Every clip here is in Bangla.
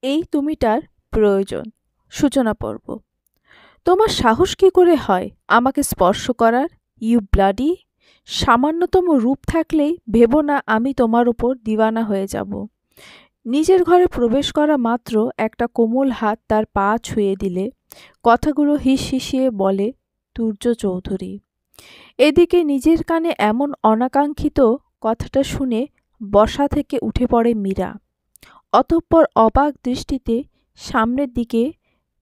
এই তুমিটার প্রয়োজন। সূচনা পর্ব। তোমার সাহস কি করে হয় আমাকে স্পর্শ করার? You bloody! সামান্যতম রূপ থাকলেই ভেবো না আমি তোমার ওপর দিওয়ানা হয়ে যাব। নিজের ঘরে প্রবেশ করা মাত্র একটা কোমল হাত তার পা ছুঁয়ে দিলে কথাগুলো হিসহিসিয়ে বলে তুর্য চৌধুরী। এদিকে নিজের কানে এমন অনাকাঙ্ক্ষিত কথাটা শুনে বসা থেকে উঠে পড়ে মীরা। অতঃপর অবাক দৃষ্টিতে সামনের দিকে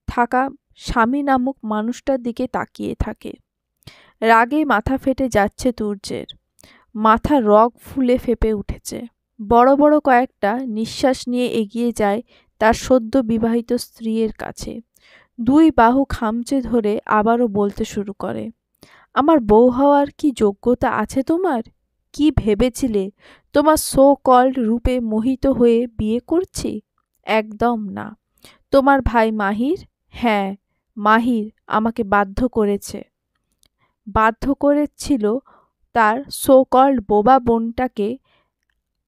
থাকা স্বামী নামক মানুষটার দিকে তাকিয়ে থাকে। রাগে মাথা ফেটে যাচ্ছে তুর্যের। মাথা রগ ফুলে ফেপে উঠেছে। বড় বড় কয়েকটা নিঃশ্বাস নিয়ে এগিয়ে যায় তার সদ্য বিবাহিত স্ত্রীর কাছে। দুই বাহু খামচে ধরে আবারও বলতে শুরু করে, আমার বউ হওয়ার কি যোগ্যতা আছে তোমার? কি ভেবেছিলে তোমার সো কল্ড রূপে মোহিত হয়ে বিয়ে করছি? একদম না। তোমার ভাই মাহির, হ্যাঁ মাহির আমাকে বাধ্য করেছিল তার সো কল্ড বোবা বোনটাকে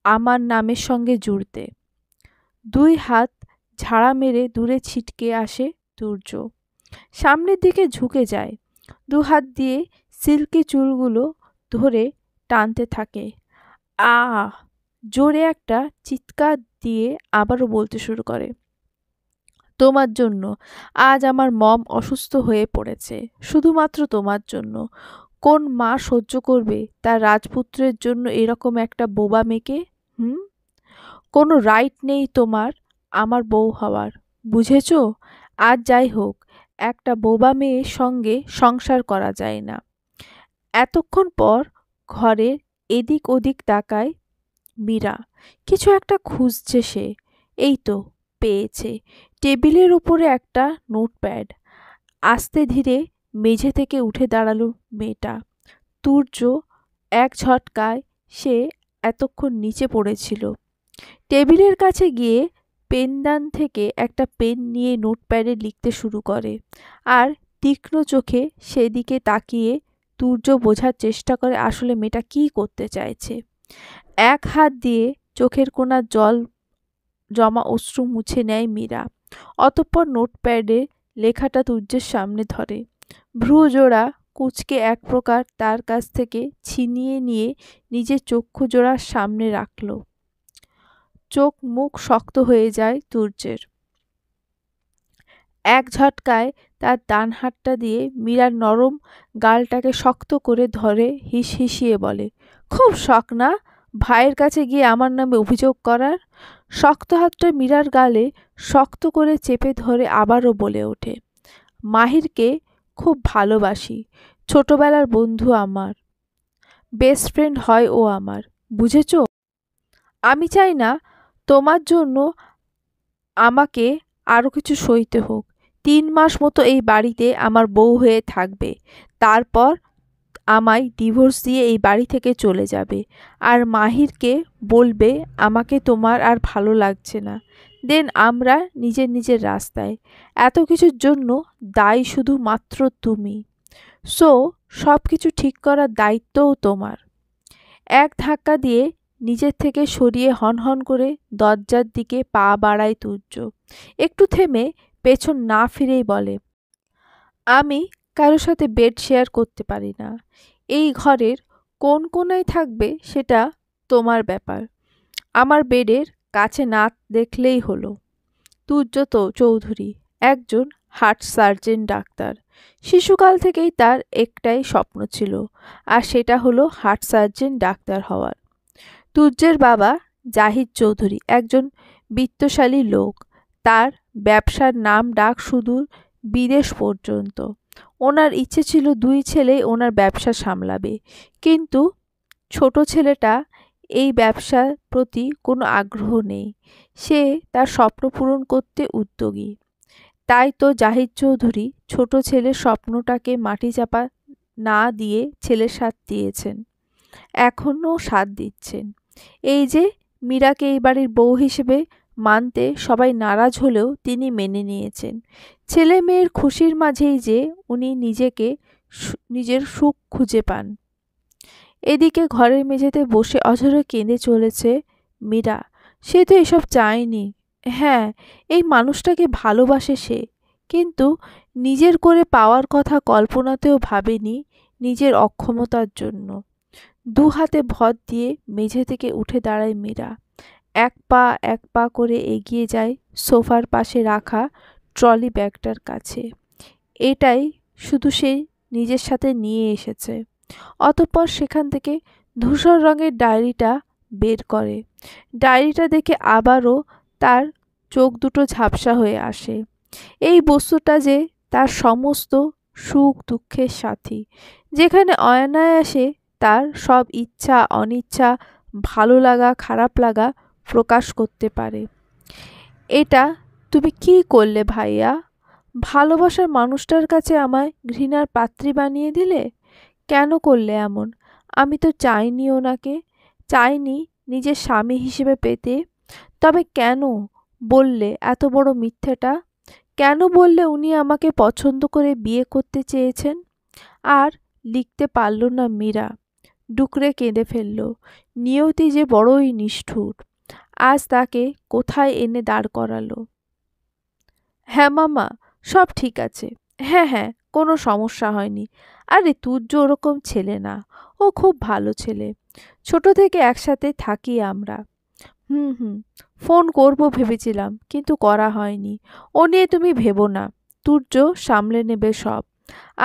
আমার নামের সঙ্গে জুড়তে। দুই হাত ঝাড়া মেরে দূরে ছিটকে আসে তুর্য। সামনের দিকে ঝুঁকে যায়। দুহাত দিয়ে সিল্কি চুলগুলো ধরে টানতে থাকে। আহ! জোরে একটা চিৎকার দিয়ে আবারও বলতে শুরু করে, তোমার জন্য আজ আমার মম অসুস্থ হয়ে পড়েছে। শুধুমাত্র তোমার জন্য। কোন মা সহ্য করবে তার রাজপুত্রের জন্য এরকম একটা বোবা মেয়েকে? হুম? কোনো রাইট নেই তোমার আমার বউ হওয়ার, বুঝেছ? আজ যাই হোক, একটা বোবা মেয়ের সঙ্গে সংসার করা যায় না। এতক্ষণ পর ঘরের এদিক ওদিক তাকায় মীরা। কিছু একটা খুঁজছে সে। এই তো পেয়েছে। টেবিলের উপরে একটা নোটপ্যাড। আস্তে ধীরে মেঝে থেকে উঠে দাঁড়ালো মেয়েটা। তুর্য এক ঝটকায় সে এতক্ষণ নিচে পড়েছিল। টেবিলের কাছে গিয়ে পেনদান থেকে একটা পেন নিয়ে নোটপ্যাডে লিখতে শুরু করে। আর তীক্ষ্ণ চোখে সেদিকে তাকিয়ে তুর্য বোঝার চেষ্টা করে আসলে মেয়েটা কী করতে চাইছে। এক হাত দিয়ে চোখের কোণার জল জমা অশ্রু মুছে নেয় মীরা। অতঃপর নোটপ্যাডে লেখাটা তুর্যের সামনে ধরে। ভ্রুজোড়া কুঁচকে এক প্রকার তার কাছ থেকে ছিনিয়ে নিয়ে নিজের চক্ষুজোড়ার সামনে রাখল। চোখ মুখ শক্ত হয়ে যায় তুর্যের। এক ঝটকায় তার ডান হাতটা দিয়ে মীরার নরম গালটাকে শক্ত করে ধরে হিসহিসিয়ে বলে, খুব শখ না ভাইয়ের কাছে গিয়ে আমার নামে অভিযোগ করার? শক্ত হাতটা মীরার গালে শক্ত করে চেপে ধরে আবারও বলে ওঠে, মাহিরকে খুব ভালোবাসি। ছোটবেলার বন্ধু আমার। বেস্ট ফ্রেন্ড হয় ও আমার, বুঝেছ? আমি চাই না তোমার জন্য আমাকে আরও কিছু সইতে হোক। 3 মাস মতো এই বাড়িতে আমার বউ হয়ে থাকবে। তারপর আমায় ডিভোর্স দিয়ে এই বাড়ি থেকে চলে যাবে। আর মাহিরকে বলবে আমাকে তোমার আর ভালো লাগছে না। দেন আমরা নিজের নিজের রাস্তায়। এত কিছুর জন্য দায়ী শুধুমাত্র তুমি। সো সব কিছু ঠিক করার দায়িত্বও তোমার। এক ধাক্কা দিয়ে নিজের থেকে সরিয়ে হনহন করে দরজার দিকে পা বাড়ায় তুর্য। একটু থেমে পেছন না ফিরেই বলে, আমি কারো সাথে বেড শেয়ার করতে পারি না। এই ঘরের কোন কোনায় থাকবে সেটা তোমার ব্যাপার। আমার বেডের কাছে না দেখলেই হলো। তুর্য তো চৌধুরী একজন হার্ট সার্জন ডাক্তার। শিশুকাল থেকেই তার একটাই স্বপ্ন ছিল, আর সেটা হলো হার্ট সার্জন ডাক্তার হওয়ার। তুর্যের বাবা জাহিদ চৌধুরী একজন বিত্তশালী লোক। তার ব্যবসার নাম ডাক সুদূর বিদেশ পর্যন্ত। ওনার ইচ্ছে ছিল 2 ছেলেই ওনার ব্যবসা সামলাবে, কিন্তু ছোট ছেলেটা এই ব্যবসার প্রতি কোনো আগ্রহ নেই। সে তার স্বপ্ন পূরণ করতে উদ্যোগী। তাই তো জাহিদ চৌধুরী ছোট ছেলের স্বপ্নটাকে মাটিচাপা না দিয়ে ছেলের সাথ দিয়েছেন, এখনও সাথ দিচ্ছেন। এই যে মীরাকে এই বাড়ির বউ হিসেবে মানতে সবাই নারাজ হলেও তিনি মেনে নিয়েছেন। ছেলে মেয়ের খুশির মাঝেই যে উনি নিজের সুখ খুঁজে পান। এদিকে ঘরের মেঝেতে বসে অঝরে কেঁদে চলেছে মীরা। সে তো এসব চায়নি। হ্যাঁ, এই মানুষটাকে ভালোবাসে সে, কিন্তু নিজের করে পাওয়ার কথা কল্পনাতেও ভাবেনি নিজের অক্ষমতার জন্য। দু হাতে ভর দিয়ে মেঝে থেকে উঠে দাঁড়ায় মীরা। এক পা এক পা করে এগিয়ে যায় সোফার পাশে রাখা ট্রলি ব্যাগটার কাছে। এটাই শুধু সে নিজের সাথে নিয়ে এসেছে। অতঃপর সেখান থেকে ধূসর রঙের ডায়েরিটা বের করে। ডায়েরিটা দেখে আবারও তার চোখ দুটো ঝাপসা হয়ে আসে। এই বস্তুটা যে তার সমস্ত সুখ দুঃখের সাথী, যেখানে অনায়াসে তার সব ইচ্ছা অনিচ্ছা, ভালো লাগা খারাপ লাগা প্রকাশ করতে পারে। এটা তুমি কি করলে ভাইয়া? ভালোবাসার মানুষটার কাছে আমায় ঘৃণার পাত্রী বানিয়ে দিলে। কেন করলে এমন? আমি তো চাইনি ওনাকে, চাইনি নিজের স্বামী হিসেবে পেতে। তবে কেন বললে এত বড় মিথ্যেটা? কেন বললে উনি আমাকে পছন্দ করে বিয়ে করতে চেয়েছেন? আর লিখতে পারল না মীরা। ডুকরে কেঁদে ফেলল। নিয়তি যে বড়ই নিষ্ঠুর। আজ তাকে কোথায় এনে দাঁড় করালো। হ্যাঁ মামা, সব ঠিক আছে। হ্যাঁ হ্যাঁ, কোনো সমস্যা হয়নি। আরে তুর্য ওরকম ছেলে না, ও খুব ভালো ছেলে। ছোট থেকে একসাথে থাকি আমরা। হুম হুম, ফোন করব ভেবেছিলাম, কিন্তু করা হয়নি। ও নিয়ে তুমি ভেবো না, তুর্য সামলে নেবে সব।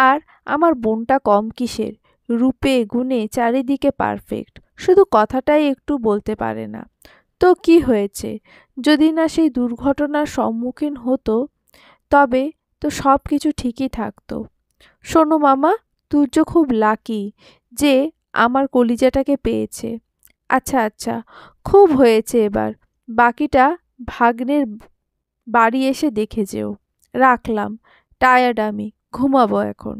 আর আমার বোনটা কম কিসের, রূপে গুণে চারিদিকে পারফেক্ট, শুধু কথাটাই একটু বলতে পারে না। তো কি হয়েছে? যদি না সেই দুর্ঘটনার সম্মুখীন হতো, তবে তো সব কিছু ঠিকই থাকতো। শোনো মামা, তুর্য খুব লাকি যে আমার কলিজাটাকে পেয়েছে। আচ্ছা আচ্ছা, খুব হয়েছে এবার। বাকিটা ভাগ্নের বাড়ি এসে দেখে যেও। রাখলাম, টায়ার্ড আমি, ঘুমাবো এখন।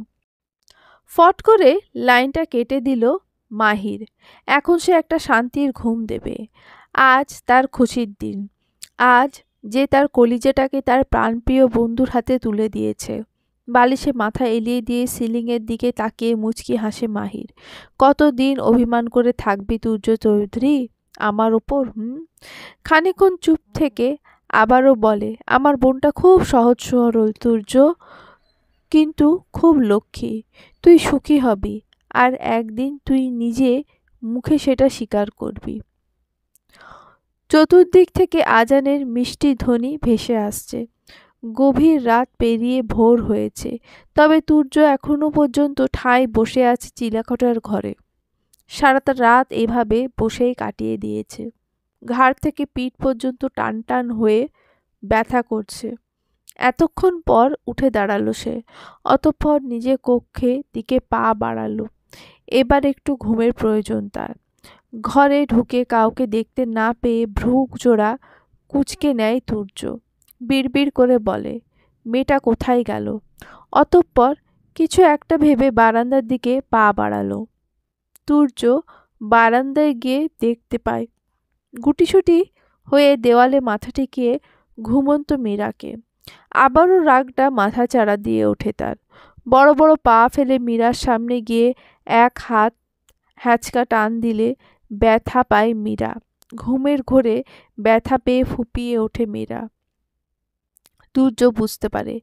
ফট করে লাইনটা কেটে দিল মাহির। এখন সে একটা শান্তির ঘুম দেবে। আজ তার খুশির দিন। আজ যে তার কলিজাটাকে তার প্রাণপ্রিয় বন্ধুর হাতে তুলে দিয়েছে। বালিশে মাথা এলিয়ে দিয়ে সিলিংয়ের দিকে তাকিয়ে মুচকি হাসে মাহির। কতদিন অভিমান করে থাকবি তুর্য চৌধুরী আমার ওপর? খানিকক্ষণ চুপ থেকে আবারও বলে, আমার বোনটা খুব সহজ সরল তুর্য, কিন্তু খুব লক্ষ্মী। তুই সুখী হবি, আর একদিন তুই নিজে মুখে সেটা স্বীকার করবি। চতুর্দিক থেকে আজানের মিষ্টি ধ্বনি ভেসে আসছে। গভীর রাত পেরিয়ে ভোর হয়েছে, তবে তুর্য এখনো পর্যন্ত ঠায় বসে আছে চিলেকোঠার ঘরে। সারাটা রাত এভাবে বসেই কাটিয়ে দিয়েছে। ঘাড় থেকে পিঠ পর্যন্ত টান টান হয়ে ব্যথা করছে। এতক্ষণ পর উঠে দাঁড়ালো সে। অতঃপর নিজের কক্ষে দিকে পা বাড়ালো। এবার একটু ঘুমের প্রয়োজন তার। ঘরে ঢুকে কাউকে দেখতে না পেয়ে ভ্রু জোড়া কুঁচকে নেয় তুর্য। বিড়বিড় করে বলে, মেয়েটা কোথায় গেল? অতঃপর কিছু একটা ভেবে বারান্দার দিকে পা বাড়ালো। তুর্য বারান্দায় গিয়ে দেখতে পায় গুটিসুটি হয়ে দেওয়ালে মাথা ঠেকিয়ে ঘুমন্ত মীরাকে। আবারও রাগটা মাথাচাড়া দিয়ে ওঠে তার। বড় বড় পা ফেলে মীরার সামনে গিয়ে এক হাত হ্যাঁচকা টান দিলে ব্যথা পায় মীরা। ঘুমের ঘোরে ব্যথা পেয়ে ফুঁপিয়ে ওঠে মীরা। তুর্য বুঝতে পারে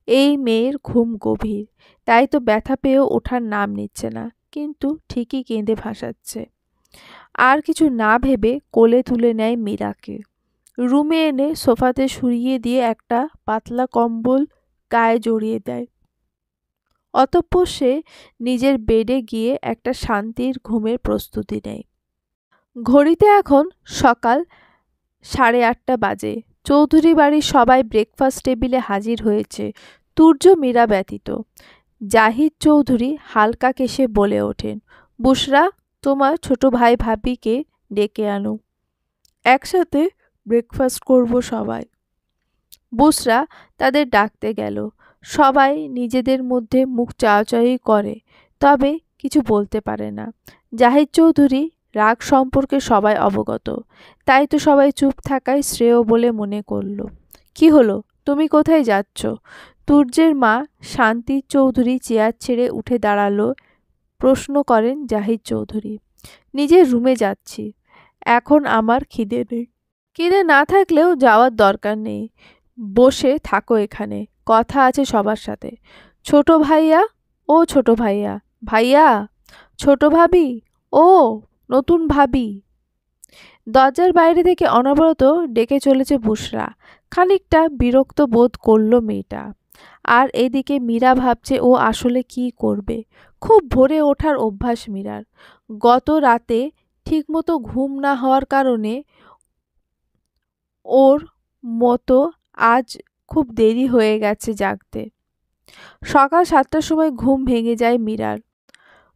এই মেয়ের ঘুম গভীর, তাই তো ব্যথা পেয়েও ওঠার নাম নিচ্ছে না, কিন্তু ঠিকই কেঁদে ভাসাচ্ছে। আর কিছু না ভেবে কোলে তুলে নেয় মীরাকে। রুমে এনে সোফাতে শুইয়ে দিয়ে একটা পাতলা কম্বল গায়ে জড়িয়ে দেয়। অতঃপর সে নিজের বেডে গিয়ে একটা শান্তির ঘুমের প্রস্তুতি নেয়। ঘড়িতে এখন সকাল 8:30 বাজে। চৌধুরী বাড়ির সবাই ব্রেকফাস্ট টেবিলে হাজির হয়েছে, তুর্য মীরা ব্যতীত। জাহিদ চৌধুরী হালকা কেশে বলে ওঠেন, বুশরা, তোমার ছোট ভাই ভাবিকে ডেকে আনো, একসাথে ব্রেকফাস্ট করব সবাই। বুশরা তাদের ডাকতে গেল। সবাই নিজেদের মধ্যে মুখ চাওয়াচাওয়ি করে, তবে কিছু বলতে পারে না। জাহিদ চৌধুরী রাগ সম্পর্কে সবাই অবগত, তাই তো সবাই চুপ থাকাই শ্রেয় বলে মনে করল। কি হলো, তুমি কোথায় যাচ্ছ? তুর্যের মা শান্তি চৌধুরী চেয়ার ছেড়ে উঠে দাঁড়ালো। প্রশ্ন করেন জাহিদ চৌধুরী। নিজের রুমে যাচ্ছি, এখন আমার খিদে নেই। কিনে না থাকলেও যাওয়ার দরকার নেই, বসে থাকো এখানে, কথা আছে সবার সাথে। ছোট ভাইয়া, ও ছোট ভাইয়া, ভাইয়া, ছোট ভাবি, ও নতুন ভাবি। দরজার বাইরে থেকে অনবরত ডেকে চলেছে বুশরা। খানিকটা বিরক্ত বোধ করল মেয়েটা। আর এদিকে মীরা ভাবছে ও আসলে কি করবে। খুব ভোরে ওঠার অভ্যাস মীরার। গত রাতে ঠিকমতো ঘুম না হওয়ার কারণে ওর মতো আজ খুব দেরি হয়ে গেছে জাগতে। সকাল 7টার সময় ঘুম ভেঙে যায় মীরার।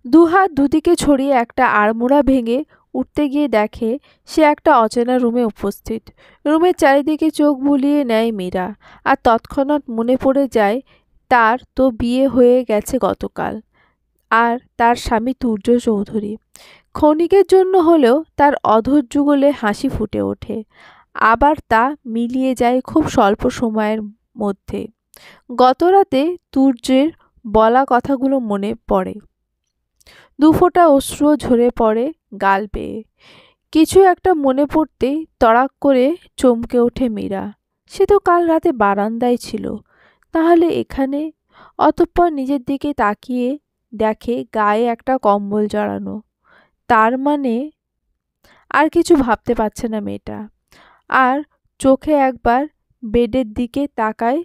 দুহাত দুদিকে ছড়িয়ে একটা আড়মোড়া ভেঙে উঠতে গিয়ে দেখে সে একটা অচেনা রুমে উপস্থিত। রুমের চারিদিকে চোখ বুলিয়ে নেয় মীরা। আর তৎক্ষণাৎ মনে পড়ে যায় তার তো বিয়ে হয়ে গেছে গতকাল, আর তার স্বামী তুর্য চৌধুরী। ক্ষণিকের জন্য হলেও তার অধর যুগলে হাসি ফুটে ওঠে। আবার তা মিলিয়ে যায় খুব স্বল্প সময়ের মধ্যে। গতরাতে তুর্যের বলা কথাগুলো মনে পড়ে। দুফোঁটা অশ্রুও ঝরে পড়ে গাল বেয়ে। কিছু একটা মনে পড়তেই তড়াক করে চমকে ওঠে মীরা। সে তো কাল রাতে বারান্দায় ছিল, তাহলে এখানে? অতঃপর নিজের দিকে তাকিয়ে দেখে গায়ে একটা কম্বল জড়ানো। তার মানে? আর কিছু ভাবতে পারছে না মেয়েটা। আর চোখে একবার বেডের দিকে তাকায়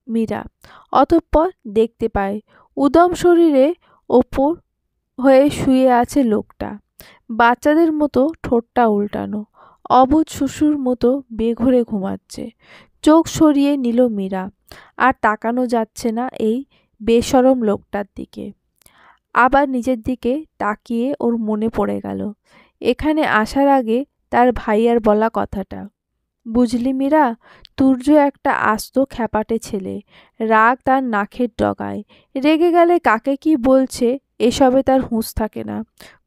মীরা। অতঃপর দেখতে পায় উদম শরীরে ওপর হয়ে শুয়ে আছে লোকটা। বাচ্চাদের মতো ঠোঁটটা উল্টানো, অবুঝ শিশুর মতো বেঘোরে ঘুমাচ্ছে। চোখ সরিয়ে নিল মীরা। আর তাকানো যাচ্ছে না এই বেশরম লোকটার দিকে। আবার নিজের দিকে তাকিয়ে ওর মনে পড়ে গেল এখানে আসার আগে তার ভাইয়ার বলা কথাটা। বুঝলি মীরা, তুর্য একটা আস্ত খ্যাপাটে ছেলে। রাগ তার নাকের ডগায়। রেগে গেলে কাকে কি বলছে এসবে তার হুঁশ থাকে না।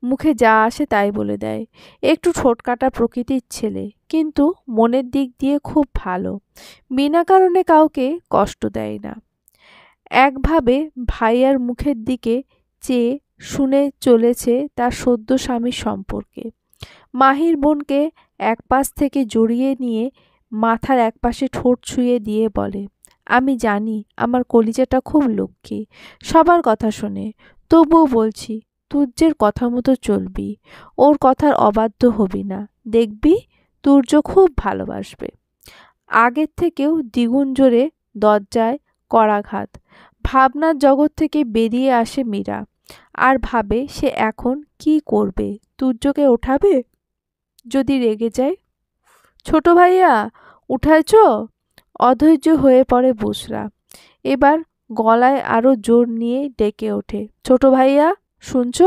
মুখে যা আসে তাই বলে দেয়। একটু ঠোঁটকাটা প্রকৃতির ছেলে, কিন্তু মনের দিক দিয়ে খুব ভালো। বিনা কারণে কাউকে কষ্ট দেয় না। একভাবে ভাইয়ার মুখের দিকে চেয়ে শুনে চলেছে তার সদ্য স্বামীর সম্পর্কে। মাহির বোনকে এক পাশ থেকে জড়িয়ে নিয়ে মাথার একপাশে ঠোঁট ছুঁয়ে দিয়ে বলে, আমি জানি আমার কলিজাটা খুব লক্ষ্মী, সবার কথা শোনে। তবুও বলছি, তুর্যের কথা মতো চলবি, ওর কথার অবাধ্য হবি না। দেখবি তুর্য খুব ভালোবাসবে। আগের থেকেও দ্বিগুণ জোরে দরজায় করাঘাত। ভাবনার জগৎ থেকে বেরিয়ে আসে মীরা। আর ভাবে সে এখন কি করবে। তুর্যকে ওঠাবে? যদি রেগে যায়? ছোট ভাইয়া, উঠাইছ? অধৈর্য হয়ে পড়ে বুশরা। এবার গলায় আরো জোর নিয়ে ডেকে ওঠে, ছোট ভাইয়া, শুনছ?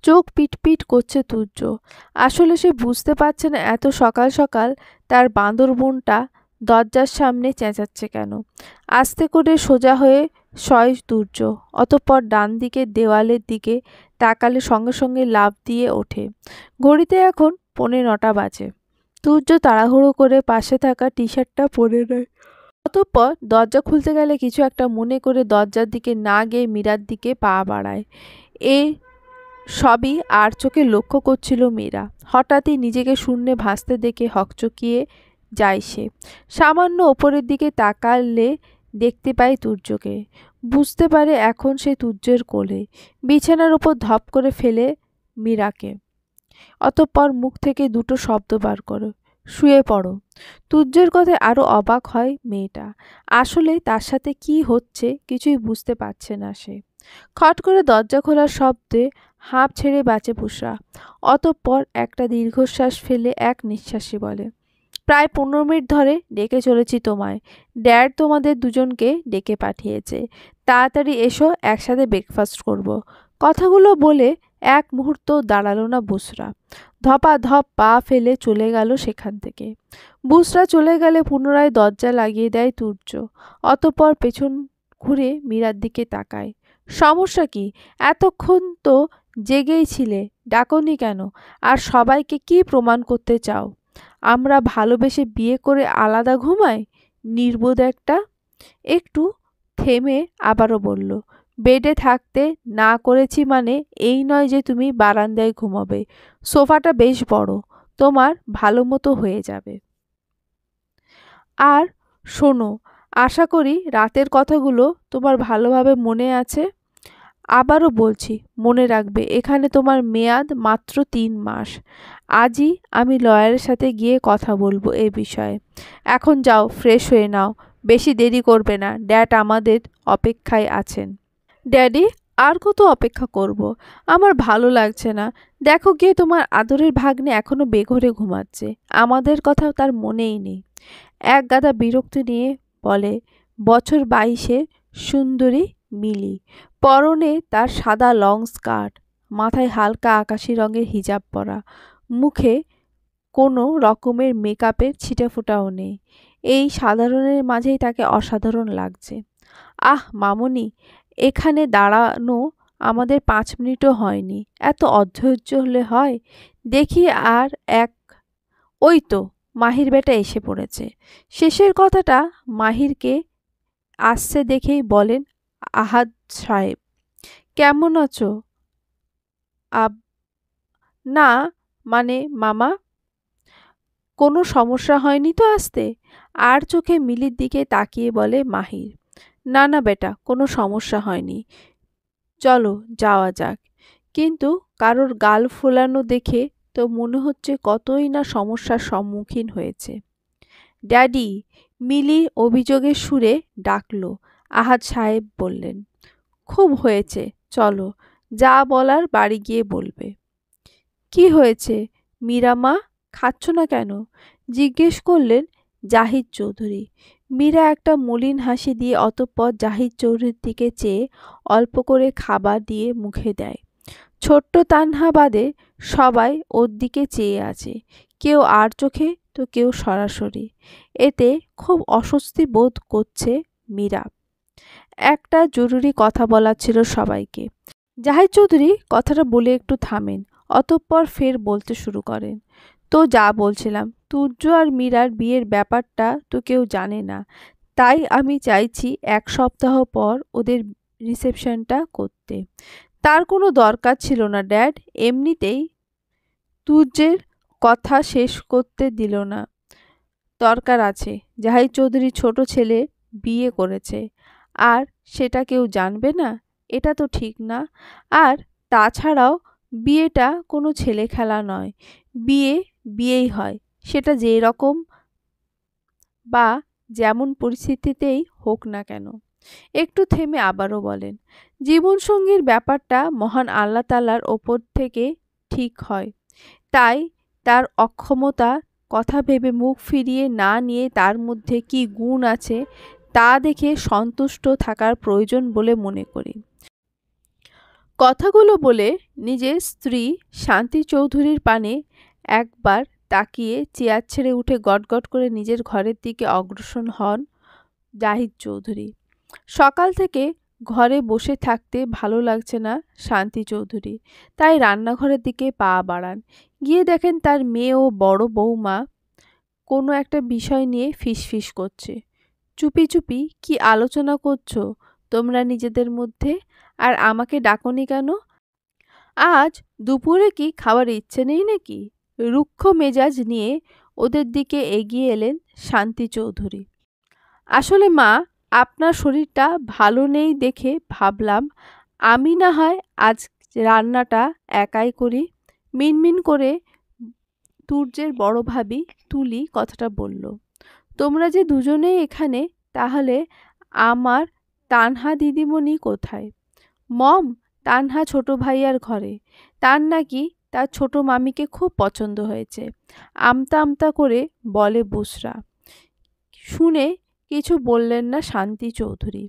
চোখ পিটপিট করছে তুর্য। আসলে সে বুঝতে পারছে না এত সকাল সকাল তার বাঁদর বোনটা দরজার সামনে চেঁচাচ্ছে কেন। আস্তে করে সোজা হয়ে শয় তুর্য। অতঃপর ডান দিকের দেওয়ালের দিকে তাকালে সঙ্গে সঙ্গে লাফ দিয়ে ওঠে। ঘড়িতে এখন 9:45 বাজে। তুর্য তাড়াহুড়ো করে পাশে থাকা টি শার্টটা পরে নেয়। অতঃপর দরজা খুলতে গেলে কিছু একটা মনে করে দরজার দিকে না গিয়ে মীরার দিকে পা বাড়ায়। এই সবই আর চোখে লক্ষ্য করছিল মীরা। হঠাৎই নিজেকে শূন্যে ভাসতে দেখে হকচকিয়ে যায় সে। সামান্য ওপরের দিকে তাকালে দেখতে পায় তুর্যকে। বুঝতে পারে এখন সে তুর্যের কোলে। বিছানার উপর ধপ করে ফেলে মীরাকে। অতঃপর মুখ থেকে দুটো শব্দ বার করো, শুয়ে পড়ো। তুর্যের কথায় আরো অবাক হয় মেয়েটা। আসলে তার সাথে কি হচ্ছে কিছুই বুঝতে পারছে না সে। খট করে দরজা খোলার শব্দে হাঁপ ছেড়ে বাঁচে বুশরা। অতঃপর একটা দীর্ঘশ্বাস ফেলে এক নিঃশ্বাসে বলে, প্রায় 15 মিনিট ধরে ডেকে চলেছি তোমায়। ড্যাড তোমাদের দুজনকে ডেকে পাঠিয়েছে। তাড়াতাড়ি এসো, একসাথে ব্রেকফাস্ট করব। কথাগুলো বলে এক মুহূর্ত দাঁড়ালো না বুশরা। ধপাধপ পা ফেলে চলে গেল সেখান থেকে। বুশরা চলে গেলে পুনরায় দরজা লাগিয়ে দেয় তুর্য। অতঃপর পেছন ঘুরে মীরার দিকে তাকায়। সমস্যা কি? এতক্ষণ তো জেগেই ছিলে, ডাকোনি কেন? আর সবাইকে কি প্রমাণ করতে চাও? আমরা ভালোবেসে বিয়ে করে আলাদা ঘুমাই? নির্বোধ একটা। একটু থেমে আবারও বলল, বেডে থাকতে না করেছি মানে এই নয় যে তুমি বারান্দায় ঘুমাবে। সোফাটা বেশ বড়, তোমার ভালো মতো হয়ে যাবে। আর শোনো, আশা করি রাতের কথাগুলো তোমার ভালোভাবে মনে আছে। আবারও বলছি, মনে রাখবে এখানে তোমার মেয়াদ মাত্র ৩ মাস। আজই আমি লয়ারের সাথে গিয়ে কথা বলবো এ বিষয়ে। এখন যাও, ফ্রেশ হয়ে নাও, বেশি দেরি করবে না, ড্যাড আমাদের অপেক্ষায় আছেন। ড্যাডি, আর কত অপেক্ষা করব? আমার ভালো লাগছে না। দেখো গিয়ে, তোমার আদরের ভাগ্নে এখনো বেঘরে ঘুমাচ্ছে, আমাদের কথাও তার মনেই নেই। এক গাদা বিরক্তি নিয়ে বলে বছর ২২-এর সুন্দরী মিলি। পরনে তার সাদা লং স্কার্ট, মাথায় হালকা আকাশি রঙের হিজাব পরা, মুখে কোনো রকমের মেকআপের ছিটেফোঁটাও নেই। এই সাধারণের মাঝেই তাকে অসাধারণ লাগছে। আহ মামুনি, এখানে দাঁড়ানো আমাদের ৫ মিনিটও হয়নি, এত অধৈর্য হলে হয়? দেখি আর এক। ওই তো মাহির বেটা এসে পড়েছে। শেষের কথাটা মাহিরকে আসছে দেখেই বলেন আহাদ সাহেব, কেমন আছো? আব না, মানে মামা, কোনো সমস্যা হয়নি তো আসতে? আর চোখে মিলির দিকে তাকিয়ে বলে মাহির, না না বেটা, কোনো সমস্যা হয়নি, চলো যাওয়া যাক। কিন্তু কারোর গাল ফোলানো দেখে তো মনে হচ্ছে কতই না সমস্যার সম্মুখীন হয়েছে। ড্যাডি, মিলি অভিযোগের সুরে ডাকল। আহাদ সাহেব বললেন, খুব হয়েছে, চলো, যা বলার বাড়ি গিয়ে বলবে। কি হয়েছে মীরা মা, খাচ্ছ না কেন? জিজ্ঞেস করলেন জাহিদ চৌধুরী। মীরা একটা মলিন হাসি দিয়ে অতঃপর জাহিদ চৌধুরীর দিকে চেয়ে অল্প করে খাবার দিয়ে মুখে দেয়। ছোট্ট তানহা বাদে সবাই ওর দিকে চেয়ে আছে, কেউ আর চোখে তো কেউ সরাসরি। এতে খুব অস্বস্তি বোধ করছে মীরা। একটা জরুরি কথা বলার ছিল সবাইকে। জাহিদ চৌধুরী কথাটা বলে একটু থামেন, অতঃপর ফের বলতে শুরু করেন। তো যা বলছিলাম, তুর্য আর মীরার বিয়ের ব্যাপারটা তো কেউ জানে না, তাই আমি চাইছি ১ সপ্তাহ পর ওদের রিসেপশনটা করতে। তার কোনো দরকার ছিল না ড্যাড, এমনিতেই। তুর্যের কথা শেষ করতে দিল না। দরকার আছে, জাহিদ চৌধুরীর ছোট ছেলে বিয়ে করেছে, আর সেটা কেউ জানবে না? এটা তো ঠিক না। আর তাছাড়াও বিয়েটা কোনো ছেলে খেলা নয়। বিয়ে বিয়েই হয়, সেটা যেই রকম বা যেমন পরিস্থিতিতেই হোক না কেন। একটু থেমে আবারও বলেন, জীবনসঙ্গীর ব্যাপারটা মহান আল্লাহ তাআলার ওপর থেকে ঠিক হয়, তাই তার অক্ষমতা কথা ভেবে মুখ ফিরিয়ে না নিয়ে তার মধ্যে কী গুণ আছে তা দেখে সন্তুষ্ট থাকার প্রয়োজন বলে মনে করি। কথাগুলো বলে নিজের স্ত্রী শান্তি চৌধুরীর পানে একবার তাকিয়ে চেয়ার ছেড়ে উঠে গটগট করে নিজের ঘরের দিকে অগ্রসর হন জাহিদ চৌধুরী। সকাল থেকে ঘরে বসে থাকতে ভালো লাগছে না শান্তি চৌধুরী, তাই রান্নাঘরের দিকে পা বাড়ান। গিয়ে দেখেন তার মেয়ে ও বড় বৌমা কোনো একটা বিষয় নিয়ে ফিসফিস করছে। চুপি চুপি কি আলোচনা করছো তোমরা নিজেদের মধ্যে? আর আমাকে ডাকনি কেন? আজ দুপুরে কি খাবার ইচ্ছে নেই নাকি? রুক্ষ মেজাজ নিয়ে ওদের দিকে এগিয়ে এলেন শান্তি চৌধুরী। আসলে মা, আপনার শরীরটা ভালো নেই দেখে ভাবলাম আমি না হয় আজ রান্নাটা একাই করি। মিনমিন করে তুর্যের বড় ভাবি তুলি কথাটা বলল। তোমরা যে দুজনেই এখানে, তাহলে আমার তানহা দিদিমণি কোথায়? মম, তানহা ছোট ভাইয়ার ঘরে। তার নাকি তার ছোট মামিকে খুব পছন্দ হয়েছে, আমতা আমতা করে বলে বুসরা। শুনে কিছু বললেন না শান্তি চৌধুরী,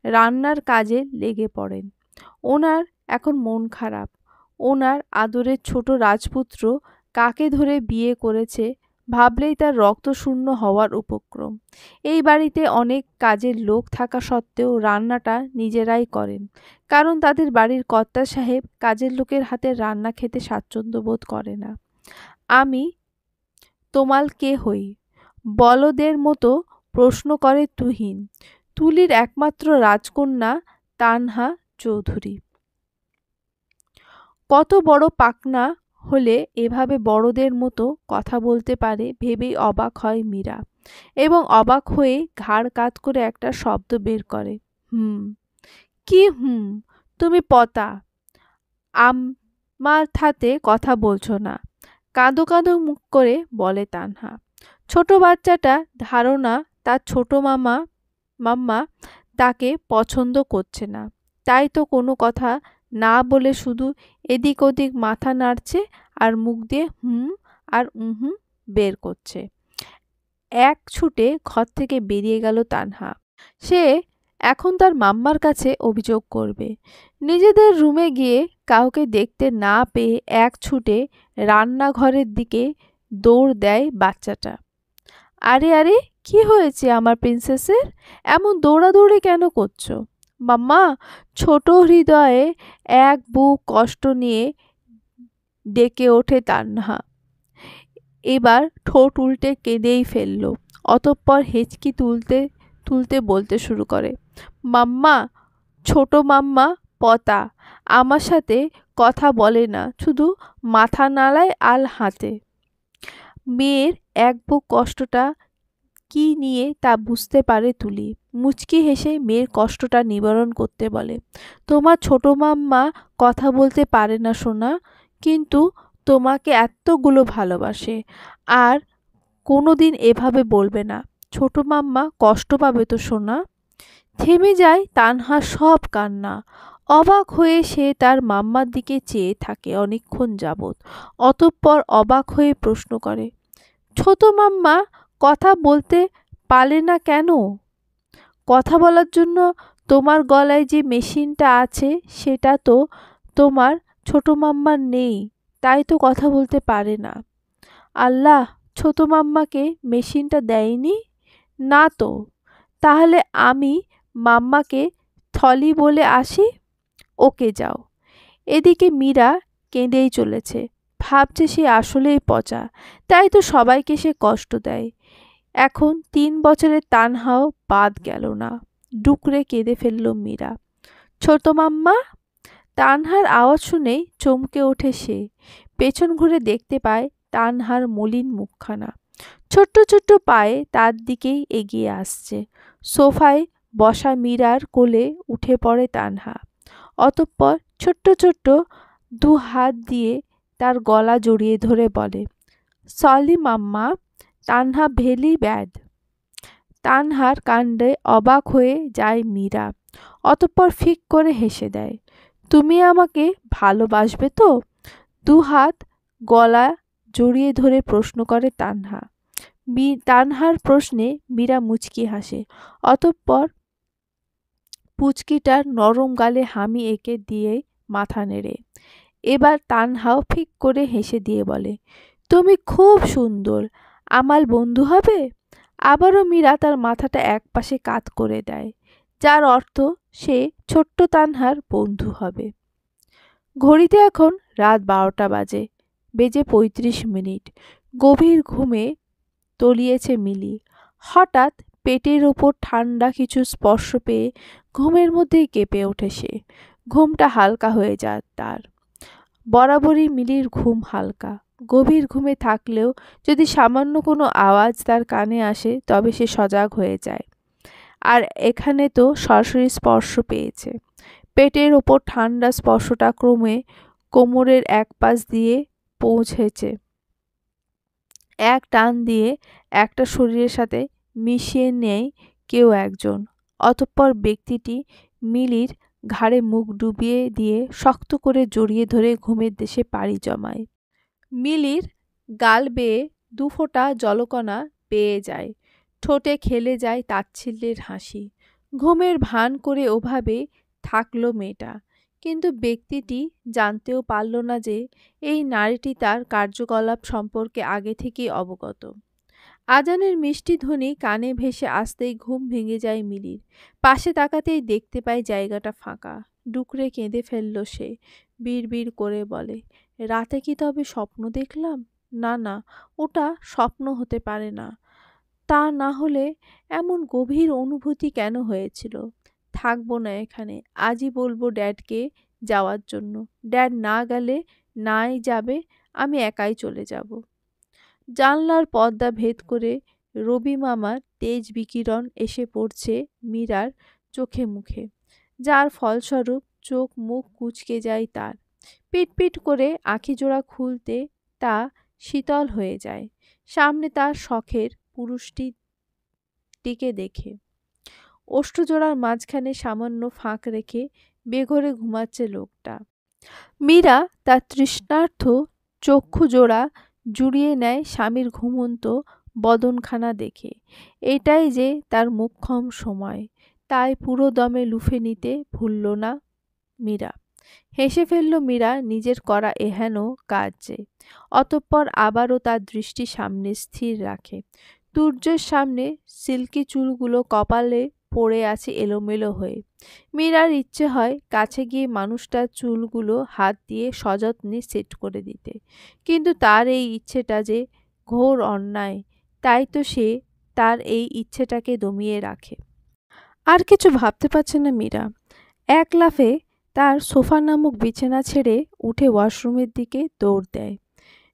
রান্নার কাজে লেগে পড়েন। ওনার এখন মন খারাপ। ওনার আদরের ছোট রাজপুত্র কাকে ধরে বিয়ে করেছে ভাবলেই তার রক্তশূন্য হওয়ার উপক্রম। এই বাড়িতে অনেক কাজের লোক থাকা সত্ত্বেও রান্নাটা নিজেরাই করেন, কারণ তাদের বাড়ির কর্তা সাহেব কাজের লোকের হাতে রান্না খেতে স্বাচ্ছন্দ্য বোধ করে না। আমি তোমাল কে হই? বলদের মতো প্রশ্ন করে তুহিন, তুলির একমাত্র রাজকন্যা তানহা চৌধুরী। কত বড় পাকনা হলে এভাবে বড়দের মতো কথা বলতে পারে ভেবেই অবাক হয় মীরা, এবং অবাক হয়ে ঘাড় কাত করে একটা শব্দ বের করে, হুম। কি হুম? তুমি পতা আমার সাথে কথা বলছো না? কাঁদো কাঁদো মুখ করে বলে তানহা। ছোট বাচ্চাটা ধারণা তার ছোট মাম্মা তাকে পছন্দ করছে না, তাই তো কোনো কথা না বলে শুধু এদিক ওদিক মাথা নাড়ছে আর মুখ দিয়ে হুম আর উহুম বের করছে। এক ছুটে ঘর থেকে বেরিয়ে গেল তানহা। সে এখন তার মাম্মার কাছে অভিযোগ করবে। নিজেদের রুমে গিয়ে কাউকে দেখতে না পেয়ে এক ছুটে রান্নাঘরের দিকে দৌড় দেয় বাচ্চাটা। আরে আরে, কি হয়েছে আমার প্রিন্সেসের? এমন দৌড়াদৌড়ি কেন করছো? মাম্মা, ছোট হৃদয়ে এক বুক কষ্ট নিয়ে ডেকে ওঠে তান্হা। এবার ঠোঁট উল্টে কেঁদেই ফেলল। অতঃপর হেঁচকি তুলতে তুলতে বলতে শুরু করে, মাম্মা, ছোট মাম্মা পতা আমার সাথে কথা বলে না, শুধু মাথা নাড়ায় আর হাতে। মেয়ের এক বুক কষ্টটা কি নিয়ে তা বুঝতে পারে তুলি। মুচকি হেসে মেয়ের কষ্টটা নিবারণ করতে বলে, তোমার ছোট মাম্মা কথা বলতে পারে না সোনা, কিন্তু তোমাকে এতগুলো ভালোবাসে, আর কোনোদিন এভাবে বলবে না। ছোট মাম্মা কষ্ট পাবে তো সোনা। থেমে যায় তানহার সব কান্না। অবাক হয়ে সে তার মাম্মার দিকে চেয়ে থাকে অনেকক্ষণ যাবৎ। অতঃপর অবাক হয়ে প্রশ্ন করে, ছোট মাম্মা কথা বলতে পারে না কেন? কথা বলার জন্য তোমার গলায় যে মেশিনটা আছে সেটা তো তোমার ছোট মাম্মার নেই, তাই তো কথা বলতে পারে না। আল্লাহ ছোট মাম্মাকে মেশিনটা দেয়নি? না তো। তাহলে আমি মাম্মাকে থলি বলে আসি। ওকে যাও। এদিকে মীরা কেঁদেই চলেছে। ভাবছে সে আসলেই পচা, তাই তো সবাইকে সে কষ্ট দেয়। এখন 3 বছরের তানহাও বাদ গেল না। ডুকরে কেঁদে ফেলল মীরা। ছোট মাম্মা! তানহার আওয়াজ শুনেই চমকে ওঠে সে। পেছন ঘুরে দেখতে পায় তানহার মলিন মুখখানা। ছোট্ট ছোট্ট পায়ে তার দিকেই এগিয়ে আসছে। সোফায় বসা মীরার কোলে উঠে পড়ে তানহা। অতঃপর ছোট্ট ছোট্ট 2 হাত দিয়ে তার গলা জড়িয়ে ধরে বলে, সলি মাম্মা, তানহা ভেলি ব্যাড। তানহার কাণ্ডে অবাক হয়ে যায় মীরা। অতঃপর ফিক করে হেসে দেয়। তুমি আমাকে ভালোবাসবে তো? 2 হাত গলা জড়িয়ে ধরে প্রশ্ন করে তানহা। তানহার প্রশ্নে মীরা মুচকি হাসে। অতঃপর পুচকিটার নরম গালে হামি এঁকে দিয়ে মাথা নেড়ে। এবার তানহাও ফিক করে হেসে দিয়ে বলে, তুমি খুব সুন্দর, আমার বন্ধু হবে? আবারও মীরা তার মাথাটা একপাশে কাত করে দেয়, যার অর্থ সে ছোট্ট তানহার বন্ধু হবে। ঘড়িতে এখন রাত 12টা বেজে 35 মিনিট। গভীর ঘুমে তলিয়েছে মিলি। হঠাৎ পেটের ওপর ঠান্ডা কিছু স্পর্শ পেয়ে ঘুমের মধ্যেই কেঁপে ওঠে সে। ঘুমটা হালকা হয়ে যায় তার। বরাবরই মিলির ঘুম হালকা। গভীর ঘুমে থাকলেও যদি সামান্য কোনো আওয়াজ তার কানে আসে তবে সে সজাগ হয়ে যায়। আর এখানে তো সরাসরি স্পর্শ পেয়েছে। পেটের ওপর ঠান্ডা স্পর্শটা ক্রমে কোমরের এক পাশ দিয়ে পৌঁছেছে। এক টান দিয়ে একটা শরীরের সাথে মিশিয়ে নেয় কেউ একজন। অতঃপর ব্যক্তিটি মিলির ঘাড়ে মুখ ডুবিয়ে দিয়ে শক্ত করে জড়িয়ে ধরে ঘুমের দেশে পাড়ি জমায়। মিলির গাল বেয়ে 2 ফোঁটা জলকণা পেয়ে যায়। ঠোঁটে খেলে যায় তাচ্ছিল্যের হাসি। ঘুমের ভান করে ওভাবে থাকল মেয়েটা। কিন্তু ব্যক্তিটি জানতেও পারল না যে এই নারীটি তার কার্যকলাপ সম্পর্কে আগে থেকেই অবগত। আজানের মিষ্টি ধ্বনি কানে ভেসে আসতেই ঘুম ভেঙে যায় মিলির। পাশে তাকাতেই দেখতে পায় জায়গাটা ফাঁকা। ডুকরে কেঁদে ফেলল সে। বিড়বিড় করে বলে, রাতে কি তবে স্বপ্ন দেখলাম? না না, ওটা স্বপ্ন হতে পারে না। তা না হলে এমন গভীর অনুভূতি কেন হয়েছিল? থাকবো না এখানে, আজই বলবো ড্যাডকে যাওয়ার জন্য। ড্যাড না গেলে নাই যাবে, আমি একাই চলে যাব। জানলার পর্দা ভেদ করে রবি মামার তেজ বিকিরণ এসে পড়ছে মীরার চোখে মুখে, যার ফলস্বরূপ চোখ মুখ কুঁচকে যায় তার। পিটপিট করে আঁখিজোড়া খুলতে তা শীতল হয়ে যায় সামনে তার শখের পুরুষটিকে দেখে। ওষ্ঠজোড়ার মাঝখানে সামান্য ফাঁক রেখে বেঘরে ঘুমাচ্ছে লোকটা। মীরা তার তৃষ্ণার্থ চক্ষু জোড়া জুড়িয়ে নেয় স্বামীর ঘুমন্ত বদনখানা দেখে। এটাই যে তার মোক্ষম সময়, তাই পুরো দমে লুফে নিতে ভুলল না মীরা। হেসে ফেলল মীরা নিজের করা এহেন কাজে। অতঃপর আবারও তার দৃষ্টি সামনে স্থির রাখে। তুর্যের সামনে সিল্কি চুলগুলো কপালে পড়ে আছে এলোমেলো হয়ে। মীরার ইচ্ছে হয় কাছে গিয়ে মানুষটার চুলগুলো হাত দিয়ে সযত্নে সেট করে দিতে, কিন্তু তার এই ইচ্ছেটা যে ঘোর অন্যায়, তাই তো সে তার এই ইচ্ছেটাকে দমিয়ে রাখে। আর কিছু ভাবতে পারছে না মীরা। এক লাফে তার সোফা নামক বিছানা ছেড়ে উঠে ওয়াশরুমের দিকে দৌড় দেয়।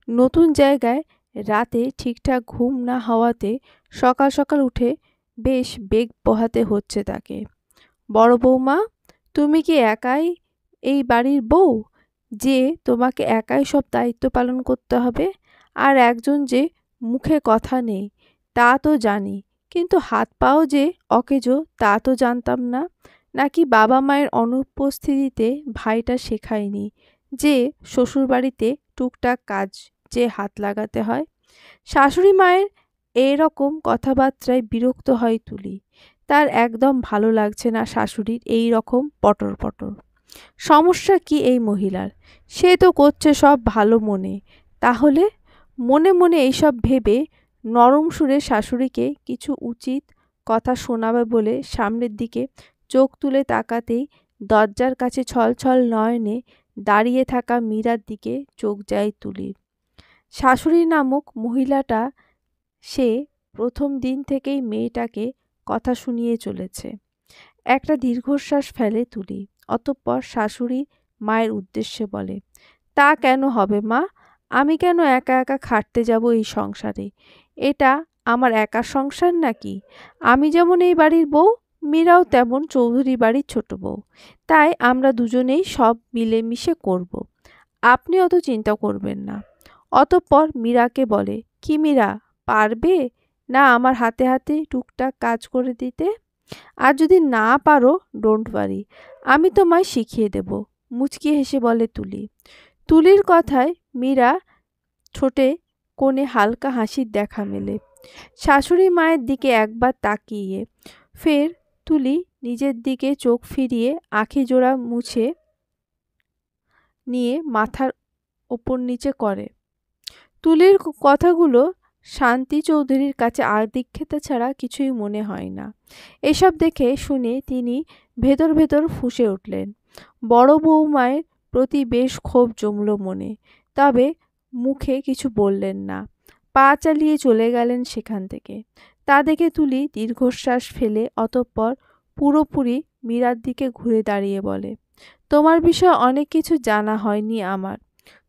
নতুন জায়গায় রাতে ঠিকঠাক ঘুম না হওয়াতে সকাল সকাল উঠে বেশ বেগ পোহাতে হচ্ছে তাকে। বড় বৌমা, তুমি কি একাই এই বাড়ির বউ যে তোমাকে একাই সব দায়িত্ব পালন করতে হবে? আর একজন যে মুখে কথা নেই তা তো জানি, কিন্তু হাত পাও যে অকেজো তা তো জানতাম না। নাকি বাবা মায়ের অনুপস্থিতিতে ভাইটা শেখায়নি যে শ্বশুরবাড়িতে টুকটাক কাজ যে হাত লাগাতে হয়? শাশুড়ি মায়ের এরকম কথাবার্তায় বিরক্ত হয় তুলি। তার একদম ভালো লাগছে না শাশুড়ির এই রকম পটর পটর। সমস্যা কি এই মহিলার? সে তো করছে সব ভালো মনে। তাহলে মনে মনে এইসব ভেবে নরম সুরে শাশুড়িকে কিছু উচিত কথা শোনাবে বলে সামনের দিকে চোখ তুলে তাকাতেই দরজার কাছে ছলছল নয়নে দাঁড়িয়ে থাকা মীরার দিকে চোখ যায় তুলির। শাশুড়ি নামক মহিলাটা সে প্রথম দিন থেকেই মেয়েটাকে কথা শুনিয়ে চলেছে। একটা দীর্ঘশ্বাস ফেলে তুলি। অতঃপর শাশুড়ি মায়ের উদ্দেশ্যে বলে, তা কেন হবে মা? আমি কেন একা একা খাটতে যাব এই সংসারে? এটা আমার একার সংসার নাকি? আমি যেমন এই বাড়ির বউ, মীরাও তেমন চৌধুরী বাড়ির ছোট বউ। তাই আমরা দুজনেই সব মিলেমিশে করব। আপনি অত চিন্তা করবেন না। অতঃপর মীরাকে বলে, কি মীরা, পারবে না আমার হাতে হাতে টুকটাক কাজ করে দিতে? আর যদি না পারো ডোন্ট ওয়ারি, আমি তোমায় শিখিয়ে দেব। মুচকি হেসে বলে তুলি। তুলির কথায় মীরা ঠোঁটে কোণে হালকা হাসির দেখা মেলে। শাশুড়ি মায়ের দিকে একবার তাকিয়ে ফের তুলি নিজের দিকে চোখ ফিরিয়ে আঁখিজোড়া মুছে নিয়ে মাথার ওপর নিচে করে। তুলির কথাগুলো শান্তি চৌধুরীর কাছে আদিক্ষেতা ছাড়া কিছুই মনে হয় না। এসব দেখে শুনে তিনি ভেতর ভেতর ফুঁসে উঠলেন। বড় বৌমায়ের প্রতি বেশ ক্ষোভ জমল মনে, তবে মুখে কিছু বললেন না। পা চালিয়ে চলে গেলেন সেখান থেকে। তা দেখে তুলি দীর্ঘশ্বাস ফেলে অতঃপর পুরোপুরি মীরার দিকে ঘুরে দাঁড়িয়ে বলে, তোমার বিষয়ে অনেক কিছু জানা হয়নি আমার,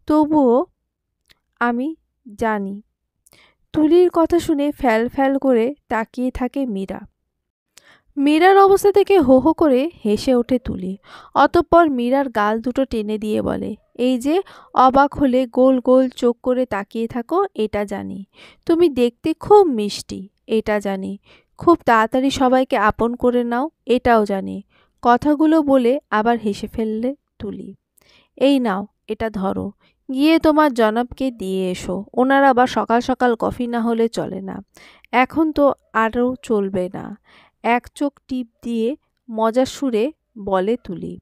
তবুও আমি জানি। তুলির কথা শুনে ফ্যাল ফ্যাল করে তাকিয়ে থাকে মীরা। মীরার অবস্থা থেকে হো হো করে হেসে ওঠে তুলি। অতঃপর মীরার গাল দুটো টেনে দিয়ে বলে, এই যে অবাক হলে গোল গোল চোখ করে তাকিয়ে থাকো এটা জানি। তুমি দেখতে খুব মিষ্টি এটা জানি। খুব তাড়াতাড়ি সবাইকে আপন করে নাও এটাও জানি। কথাগুলো বলে আবার হেসে ফেললে তুলি। এই নাও এটা ধরো, গিয়ে তোমার জনাবকে দিয়ে এসো। ওনার আবার সকাল সকাল কফি না হলে চলে না। এখন তো আরও চলবে না। এক চোখ টিপ দিয়ে মজার সুরে বলে তুলি।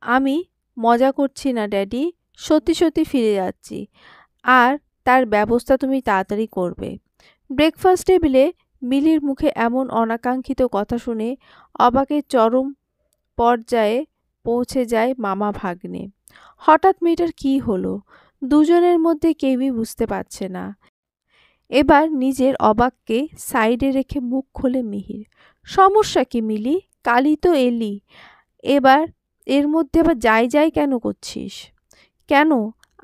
আমি মজা করছি না ড্যাডি, সত্যি সত্যি ফিরে যাচ্ছি। আর তার ব্যবস্থা তুমি তাড়াতাড়ি করবে। ব্রেকফাস্ট টেবিলে মিলির মুখে এমন অনাকাঙ্ক্ষিত কথা শুনে অবাকের চরম পর্যায়ে পৌঁছে যায় মামা ভাগ্নে। হঠাৎ মেয়েটার কী হলো দুজনের মধ্যে কেউই বুঝতে পারছে না। এবার নিজের অবাককে সাইডে রেখে মুখ খোলে মিহির। সমস্যা কি মিলি? কালই তো এলি, এবার এর মধ্যে আবার যাই যাই কেন করছিস? কেন,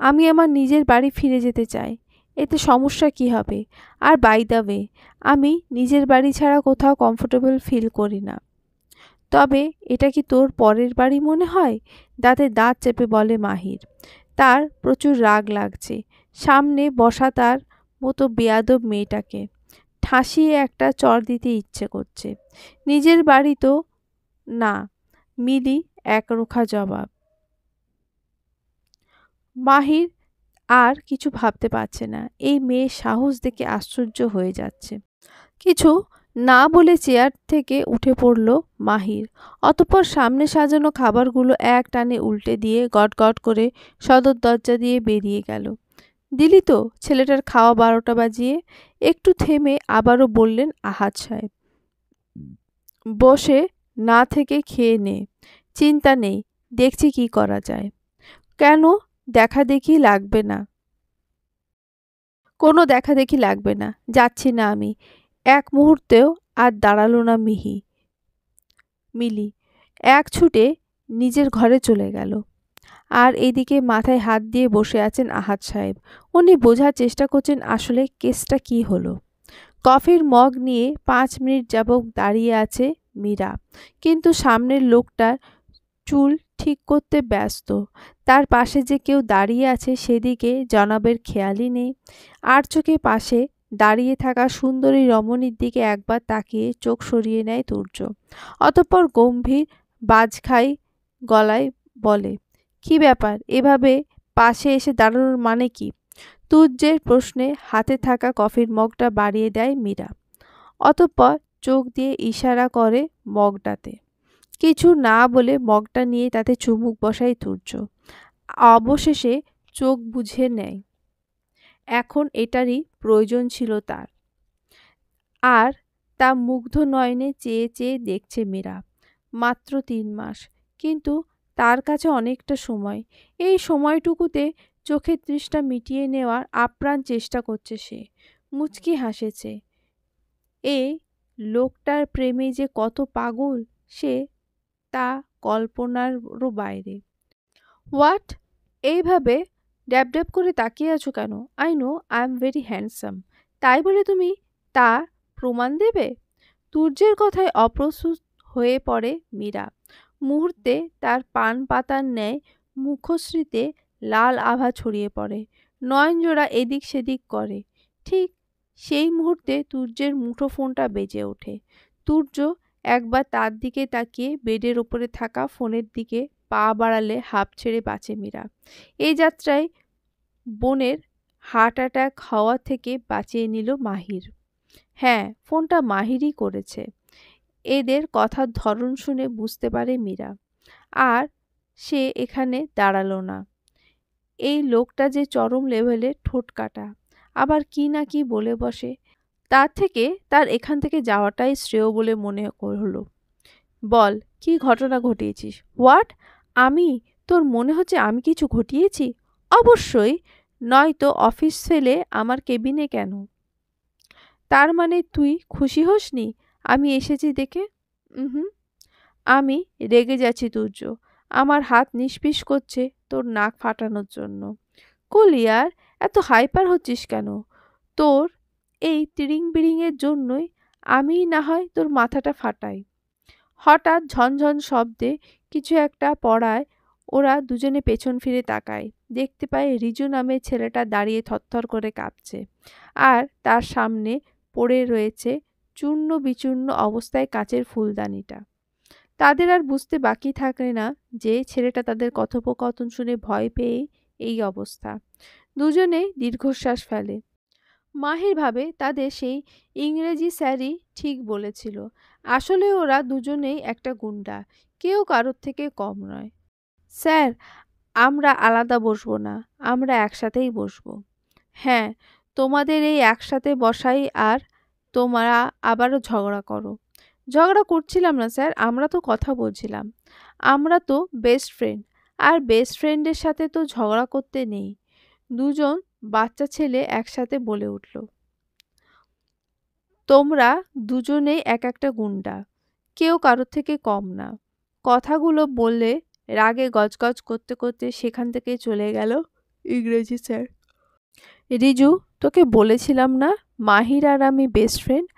আমি আমার নিজের বাড়ি ফিরে যেতে চাই। এতে সমস্যা কি হবে? আর বাই দ্য ওয়ে, আমি নিজের বাড়ি ছাড়া কোথাও কমফোর্টেবল ফিল করি না। তবে এটা কি তোর পরের বাড়ি মনে হয়? দাঁতে দাঁত চেপে বলে মাহির। তার প্রচুর রাগ লাগছে সামনে বসা তার মতো বেয়াদব মেয়েটাকে। ঠাসিয়ে একটা চড় দিতে ইচ্ছে করছে। নিজের বাড়ি তো না। মিলি একরোখা জবাব। মাহির আর কিছু ভাবতে পারছে না। এই মেয়ের সাহস দেখে আশ্চর্য হয়ে যাচ্ছে। কিছু না বলে চেয়ার থেকে উঠে পড়ল মাহির। অতঃপর সামনে সাজানো খাবারগুলো এক টানে উল্টে দিয়ে গটগট করে সদর দরজা দিয়ে বেরিয়ে গেল। দিলি তো ছেলেটার খাওয়া 12টা বাজিয়ে? একটু থেমে আবারও বললেন আহাদ সাহেব। বসে না থেকে খেয়ে নে। চিন্তা নেই, দেখছি কি করা যায়। কেন? দেখাদেখি লাগবে না। কোনো দেখাদেখি লাগবে না। যাচ্ছি না আমি। এক মুহূর্তেও আর দাঁড়ালো না মিলি এক ছুটে নিজের ঘরে চলে গেল। আর এদিকে মাথায় হাত দিয়ে বসে আছেন আহাদ সাহেব। উনি বোঝার চেষ্টা করছেন আসলে কেসটা কি হলো। কফির মগ নিয়ে 5 মিনিট যাবৎ দাঁড়িয়ে আছে মীরা, কিন্তু সামনের লোকটার চুল ঠিক করতে ব্যস্ত। তার পাশে যে কেউ দাঁড়িয়ে আছে সেদিকে জনাবের খেয়ালই নেই। আর চোখে পাশে দাঁড়িয়ে থাকা সুন্দরী রমণীর দিকে একবার তাকিয়ে চোখ সরিয়ে নেয় তুর্য। অতঃপর গম্ভীর বাজখাই গলায় বলে, কি ব্যাপার? এভাবে পাশে এসে দাঁড়ানোর মানে কি? তুর্যের প্রশ্নে হাতে থাকা কফির মগটা বাড়িয়ে দেয় মীরা। অতঃপর চোখ দিয়ে ইশারা করে মগটাতে। কিছু না বলে মগটা নিয়ে তাতে চুমুক বসায় তুর্য। অবশেষে চোখ বুজে নেয়। এখন এটারই প্রয়োজন ছিল তার। আর তা মুগ্ধ নয়নে চেয়ে চেয়ে দেখছে মীরা। মাত্র 3 মাস, কিন্তু তার কাছে অনেকটা সময়। এই সময়টুকুতে চোখের তৃষ্ণা মিটিয়ে নেওয়ার আপ্রাণ চেষ্টা করছে সে। মুচকি হাসেছে। এই লোকটার প্রেমে যে কত পাগল সে, তা কল্পনারও বাইরে। হোয়াট? এইভাবে ড্যাব ড্যাব করে তাকিয়ে আছো কেন? I know I am very handsome. তাই বলে তুমি তা প্রমাণ দেবে? তুর্যের কথায় অপ্রস্তুত হয়ে পড়ে মীরা। মুহূর্তে তার পান পাতার ন্যায় মুখশ্রীতে লাল আভা ছড়িয়ে পড়ে। নয়নজোড়া এদিক সেদিক করে। ঠিক সেই মুহূর্তে তুর্যের মুঠোফোনটা বেজে ওঠে। তুর্য একবার তার দিকে তাকিয়ে বেডের ওপরে থাকা ফোনের দিকে পা বাড়ালে হাঁপ ছেড়ে বাঁচে মীরা। এই যাত্রায় বোনের হার্ট অ্যাটাক হওয়া থেকে বাঁচিয়ে নিল মাহির। হ্যাঁ, ফোনটা মাহিরই করেছে। এদের কথার ধরন শুনে বুঝতে পারে মীরা। আর সে এখানে দাঁড়ালো না। এই লোকটা যে চরম লেভেলের ঠোঁটকাটা, আবার কি না কি বলে বসে। তার থেকে তার এখান থেকে যাওয়াটাই শ্রেয় বলে মনে হলো। বল, কি ঘটনা ঘটিয়েছিস? হোয়াট? আমি? তোর মনে হচ্ছে আমি কিছু ঘটিয়েছি? অবশ্যই। নয়তো অফিস ফেলে আমার কেবিনে কেন? তার মানে তুই খুশি হসনি আমি এসেছি দেখে? হুম। আমি রেগে যাচ্ছি তুর্য। আমার হাত নিষ্পিস করছে তোর নাক ফাটানোর জন্য। কুল ইয়ার, এত হাইপার হচ্ছিস কেন? তোর এই তিরিং বিরিংয়ের জন্যই আমি না হয় তোর মাথাটা ফাটাই। হঠাৎ ঝনঝন শব্দে কিছু একটা পড়ায় ওরা দুজনে পেছন ফিরে তাকায়। দেখতে পায় রিজু নামের ছেলেটা দাঁড়িয়ে থরথর করে কাঁপছে। আর তার সামনে পড়ে রয়েছে চূর্ণ বিচূর্ণ অবস্থায় কাচের ফুলদানিটা। তাদের আর বুঝতে বাকি থাকে না যে ছেলেটা তাদের কথোপকথন শুনে ভয় পেয়ে এই অবস্থা। দুজনেই দীর্ঘশ্বাস ফেলে। মাহির ভাবে তাদের সেই ইংরেজি স্যারই ঠিক বলেছিল। আসলে ওরা দুজনেই একটা গুন্ডা, কেউ কারোর থেকে কম নয়। স্যার, আমরা আলাদা বসবো না, আমরা একসাথেই বসবো। হ্যাঁ, তোমাদের এই একসাথে বসাই আর তোমরা আবারও ঝগড়া করো। ঝগড়া করছিলাম না স্যার, আমরা তো কথা বলছিলাম। আমরা তো বেস্ট ফ্রেন্ড, আর বেস্ট ফ্রেন্ডের সাথে তো ঝগড়া করতে নেই। দুজন বাচ্চা ছেলে একসাথে বলে উঠল। তোমরা দুজনেই এক একটা গুন্ডা, কেউ কারোর থেকে কম না। কথাগুলো বললে রাগে গজগজ করতে করতে সেখান থেকে চলে গেল ইংরেজি স্যার। রিজু, তোকে বলেছিলাম না মাহির আর আমি বেস্ট ফ্রেন্ড?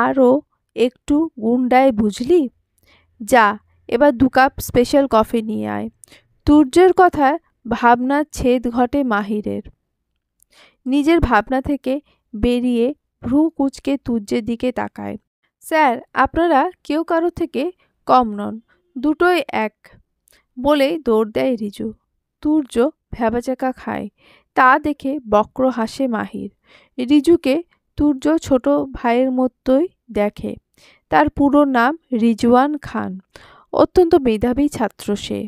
আরও একটু গুন্ডায় বুঝলি? যা, এবার 2 কাপ স্পেশাল কফি নিয়ে আয়। তুর্যের কথায় ভাবনার ছেদ ঘটে মাহিরের। নিজের ভাবনা থেকে বেরিয়ে ভ্রু কুঁচকে তুর্যের দিকে তাকায়। স্যার, আপনারা কেউ কারো থেকে কম নন, দুটোই এক বলেই দৌড় দেয় রিজু। তুর্য ভ্যাবাচাকা খায়। তা দেখে বক্র হাসে মাহির। রিজুকে তুর্য ছোট ভাইয়ের মতোই দেখে। তার পুরো নাম রিজওয়ান খান। অত্যন্ত মেধাবী ছাত্র সে।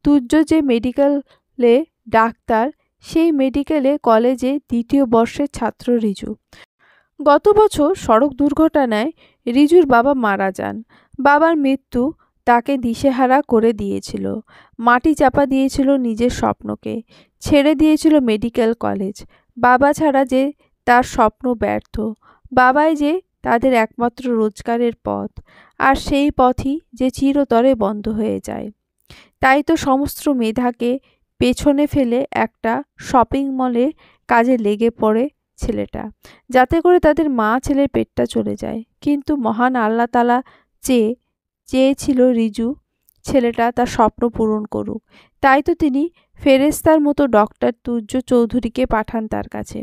তুর্য যে মেডিকেলে ডাক্তার, সেই মেডিকেলে কলেজে 2য় বর্ষের ছাত্র রিজু। গত বছর সড়ক দুর্ঘটনায় রিজুর বাবা মারা যান। বাবার মৃত্যু তাকে দিশেহারা করে দিয়েছিল। মাটি চাপা দিয়েছিল নিজের স্বপ্নকে। ছেড়ে দিয়েছিল মেডিকেল কলেজ। বাবা ছাড়া যে তার স্বপ্ন ব্যর্থ। বাবাই যে তাদের একমাত্র রোজগারের পথ, আর সেই পথই যে চিরতরে বন্ধ হয়ে যায়। তাই তো সমস্ত মেধাকে পেছনে ফেলে একটা শপিং মলে কাজে লেগে পড়ে ছেলেটা, যাতে করে তাদের মা ছেলের পেটটা চলে যায়। কিন্তু মহান আল্লাহ তাআলা চেয়েছিল রিজু ছেলেটা তার স্বপ্ন পূরণ করুক। তাই তো তিনি ফেরেশতার মতো ডক্টর তুর্য চৌধুরীকে পাঠান তার কাছে।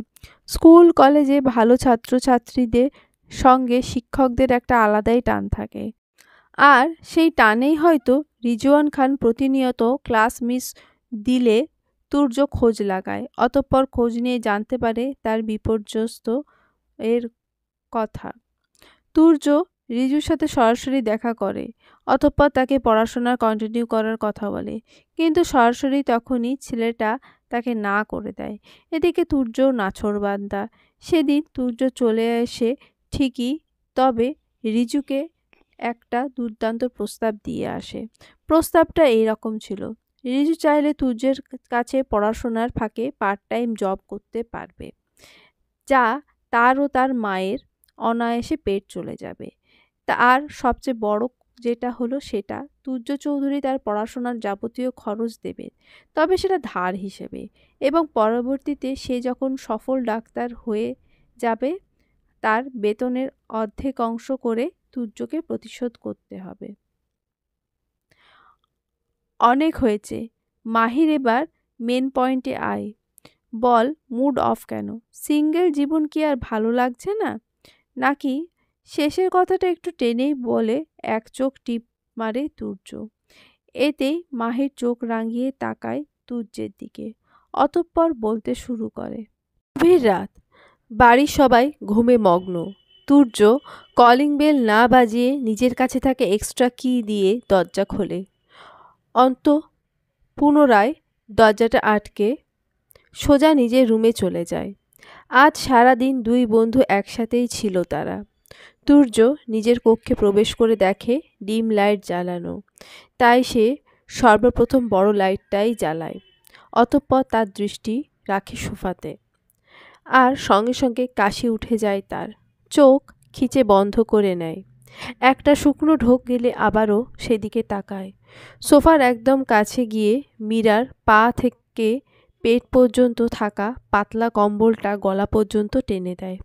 স্কুল কলেজে ভালো ছাত্রছাত্রীদের সঙ্গে শিক্ষকদের একটা আলাদাই টান থাকে। আর সেই টানেই হয়তো রিজওয়ান খান প্রতিনিয়ত ক্লাস মিস দিলে তুর্য খোঁজ লাগায়। অতঃপর খোঁজ নিয়ে জানতে পারে তার বিপর্যস্ত এর কথা। তুর্য রিজুর সাথে সরাসরি দেখা করে। অতঃপর তাকে পড়াশোনা কন্টিনিউ করার কথা বলে। কিন্তু সরাসরি তখনই ছেলেটা তাকে না করে দেয়। এদিকে তুর্য নাছোড়বান্দা। সেদিন তুর্য চলে আসে ঠিকই, তবে রিজুকে একটা দুর্দান্ত প্রস্তাব দিয়ে আসে। প্রস্তাবটা এইরকম ছিল, রিজু চাইলে তুর্যের কাছে পড়াশোনার ফাঁকে পার্ট টাইম জব করতে পারবে, যা তার ও তার মায়ের অনায়াসে পেট চলে যাবে। আর সবচেয়ে বড় যেটা হলো সেটা, তুর্য চৌধুরী তার পড়াশোনার যাবতীয় খরচ দেবে, তবে সেটা ধার হিসেবে, এবং পরবর্তীতে সে যখন সফল ডাক্তার হয়ে যাবে তার বেতনের অর্ধেক অংশ করে তুর্যকে প্রতিশোধ করতে হবে। অনেক হয়েছে মাহির, এবার মেন পয়েন্টে আয়। বল, মুড অফ কেন? সিঙ্গেল জীবন কি আর ভালো লাগছে না নাকি? শেষের কথাটা একটু টেনেই বলে এক চোখ টিপ মারে তুর্য। এতেই মাহির চোখ রাঙিয়ে তাকায় তুর্যের দিকে। অতঃপর বলতে শুরু করে। গভীর রাত, বাড়ির সবাই ঘুমে মগ্ন। তুর্য কলিং বেল না বাজিয়ে নিজের কাছে থাকা এক্সট্রা কি দিয়ে দরজা খোলে। পুনরায় দরজাটা আটকে সোজা নিজের রুমে চলে যায়। আজ সারাদিন 2 বন্ধু একসাথেই ছিল তারা। তুর্য নিজের কক্ষে প্রবেশ করে দেখে ডিম লাইট জ্বালানো। তাই সে সর্বপ্রথম বড় লাইটটাই জ্বালায়। অতঃপর তার দৃষ্টি রাখে সোফাতে। আর সঙ্গে সঙ্গে কাশি উঠে যায় তার। চোখ খিচে বন্ধ করে নেয়। একটা শুকনো ঢোক গেলে আবারও সেদিকে তাকায়। সোফার একদম কাছে গিয়ে মীরার পা থেকে পেট পর্যন্ত থাকা পাতলা কম্বলটা গলা পর্যন্ত টেনে দেয়।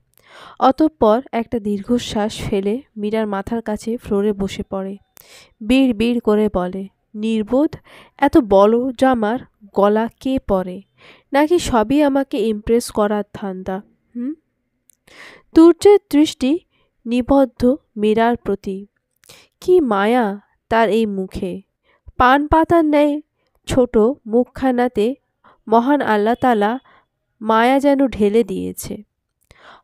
অতঃপর একটা দীর্ঘশ্বাস ফেলে মীরার মাথার কাছে ফ্লোরে বসে পড়ে। বিড় বিড় করে বলে, নির্বোধ, এত বড় জামার গলা কে পরে? নাকি সবই আমাকে ইমপ্রেস করার ধান্দা? তুর্যের দৃষ্টি নিবদ্ধ মীরার প্রতি। কি মায়া তার এই মুখে! পান পাতার ন্যায় ছোট মুখখানাতে মহান আল্লাহ তাআলা মায়া যেন ঢেলে দিয়েছে।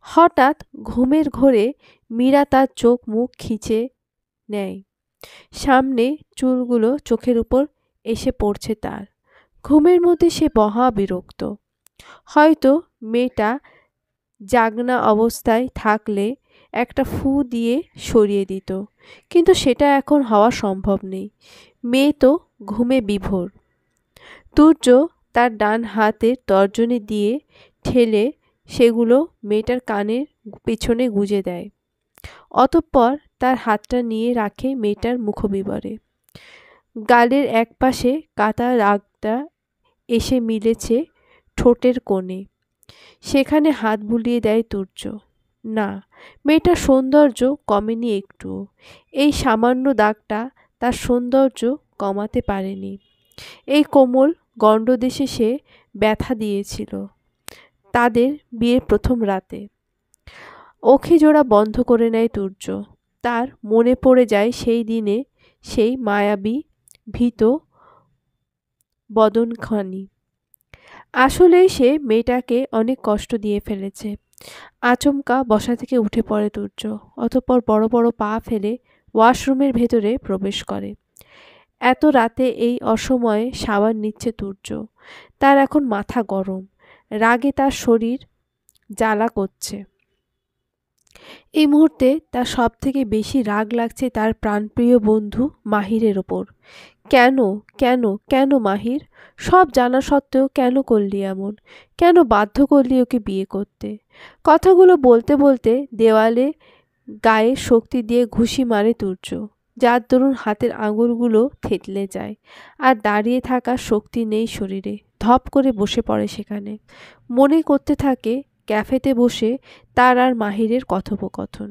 হঠাৎ ঘুমের ঘোরে মীরা তার চোখ মুখ খিচে নেয়। সামনে চুলগুলো চোখের উপর এসে পড়ছে তার। ঘুমের মধ্যে সে মহা বিরক্ত। হয়তো মেয়েটা জাগনা অবস্থায় থাকলে একটা ফু দিয়ে সরিয়ে দিত, কিন্তু সেটা এখন হওয়া সম্ভব নেই। মেয়ে তো ঘুমে বিভোর। তুর্য তার ডান হাতের তর্জনী দিয়ে ঠেলে সেগুলো মেয়েটার কানের পেছনে গুজে দেয়। অতঃপর তার হাতটা নিয়ে রাখে মেয়েটার মুখবিবরে। গালের একপাশে কাটা দাগটা এসে মিলেছে ঠোঁটের কোণে। সেখানে হাত বুলিয়ে দেয় তুর্য। না, মেয়েটার সৌন্দর্য কমেনি একটুও। এই সামান্য দাগটা তার সৌন্দর্য কমাতে পারেনি। এই কোমল গণ্ডদেশে সে ব্যথা দিয়েছিল তাদের বিয়ের প্রথম রাতে। ওখে জোড়া বন্ধ করে নেয় তুর্য। তার মনে পড়ে যায় সেই দিনে সেই মায়াবী ভীত বদনখানি। আসলেই সে মেয়েটাকে অনেক কষ্ট দিয়ে ফেলেছে। আচমকা বসা থেকে উঠে পড়ে তুর্য। অতঃপর বড় বড় পা ফেলে ওয়াশরুমের ভেতরে প্রবেশ করে। এত রাতে এই অসময়ে সাবান নিচ্ছে তুর্য। তার এখন মাথা গরম, রাগে তার শরীর জ্বালা করছে। এই মুহূর্তে তার সব থেকে বেশি রাগ লাগছে তার প্রাণপ্রিয় বন্ধু মাহিরের ওপর। কেন কেন কেন মাহির? সব জানা সত্ত্বেও কেন করলি এমন? কেন বাধ্য করলি ওকে বিয়ে করতে? কথাগুলো বলতে বলতে দেওয়ালে গায়ে শক্তি দিয়ে ঘুষি মারে তুর্য, যার দরুন হাতের আঙুলগুলো থেতলে যায়। আর দাঁড়িয়ে থাকার শক্তি নেই শরীরে। ধপ করে বসে পড়ে সেখানে। মনে করতে থাকে ক্যাফেতে বসে তার আর মাহিরের কথোপকথন।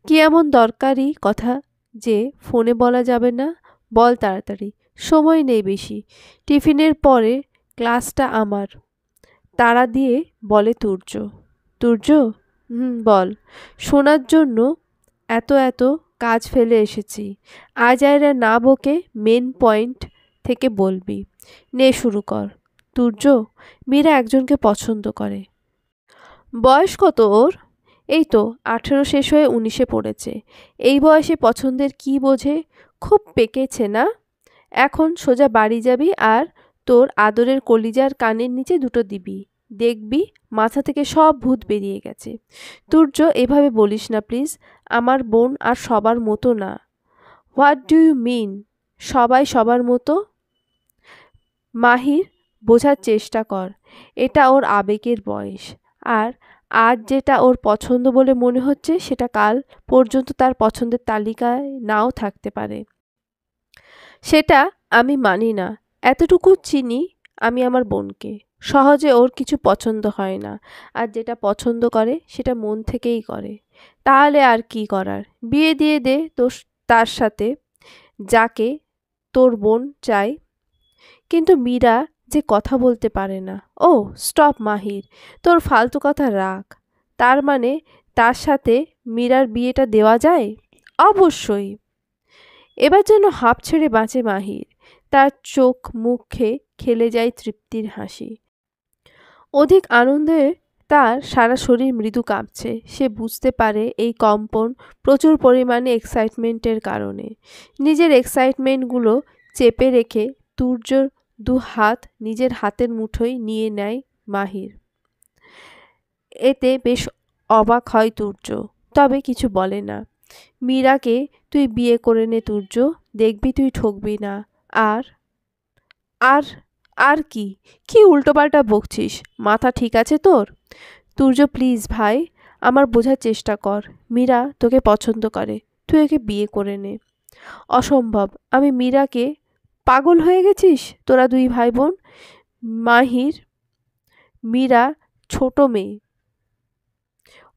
কি এমন দরকারি কথা যে ফোনে বলা যাবে না? বল তাড়াতাড়ি, সময় নেই বেশি। টিফিনের পরে ক্লাসটা আমার। তাড়া দিয়ে বলে তুর্য। তুর্য, বল। শোনার জন্য এত এত কাজ ফেলে এসেছি। আজ আয়রা না বকে মেন পয়েন্ট থেকে বলবি। নে শুরু কর। তুর্য, মীরা একজনকে পছন্দ করে। বয়স কত ওর? এই তো 18 শেষ হয়ে 19-এ পড়েছে। এই বয়সে পছন্দের কি বোঝে? খুব পেকেছে না? এখন সোজা বাড়ি যাবি আর তোর আদরের কলিজার কানের নিচে দুটো দিবি। দেখবি মাথা থেকে সব ভূত বেরিয়ে গেছে। তুর্য, এভাবে বলিস না প্লিজ। আমার বোন আর সবার মতো না। হোয়াট ডু ইউ মিন সবাই সবার মতো? মাহির, বোঝার চেষ্টা কর। এটা ওর আবেগের বয়স। আর আজ যেটা ওর পছন্দ বলে মনে হচ্ছে সেটা কাল পর্যন্ত তার পছন্দের তালিকায় নাও থাকতে পারে। সেটা আমি মানি না। এতটুকু চিনি আমি আমার বোনকে। সহজে ওর কিছু পছন্দ হয় না। আর যেটা পছন্দ করে সেটা মন থেকেই করে। তাহলে আর কি করার? বিয়ে দিয়ে দে তার সাথে, যাকে তোর বোন চায়। কিন্তু মীরা যে কথা বলতে পারে না। ও স্টপ মাহির, তোর ফালতু কথা রাখ। তার মানে তার সাথে মীরার বিয়েটা দেওয়া যায়? অবশ্যই। এবার যেন হাঁপ ছেড়ে বাঁচে মাহির। তার চোখ মুখে খেলে যায় তৃপ্তির হাসি। অধিক আনন্দে তার সারা শরীর মৃদু কাঁপছে। সে বুঝতে পারে এই কম্পন প্রচুর পরিমাণে এক্সাইটমেন্টের কারণে। নিজের এক্সাইটমেন্টগুলো চেপে রেখে তুর্যর দু হাত নিজের হাতের মুঠোয় নিয়ে নেয় মাহির। এতে বেশ অবাক হয় তুর্য, তবে কিছু বলে না। মীরাকে তুই বিয়ে করে নে তুর্য, দেখবি তুই ঠকবি না। আর আর আর কি কি উল্টোপাল্টা বকছিস? মাথা ঠিক আছে তোর? তুর্য, প্লিজ ভাই, আমার বোঝার চেষ্টা কর। মীরা তোকে পছন্দ করে, তুই একে বিয়ে করে নে। অসম্ভব। আমি মীরাকে? পাগল হয়ে গেছিস তোরা দুই ভাই বোন? মাহির, মীরা ছোট মেয়ে,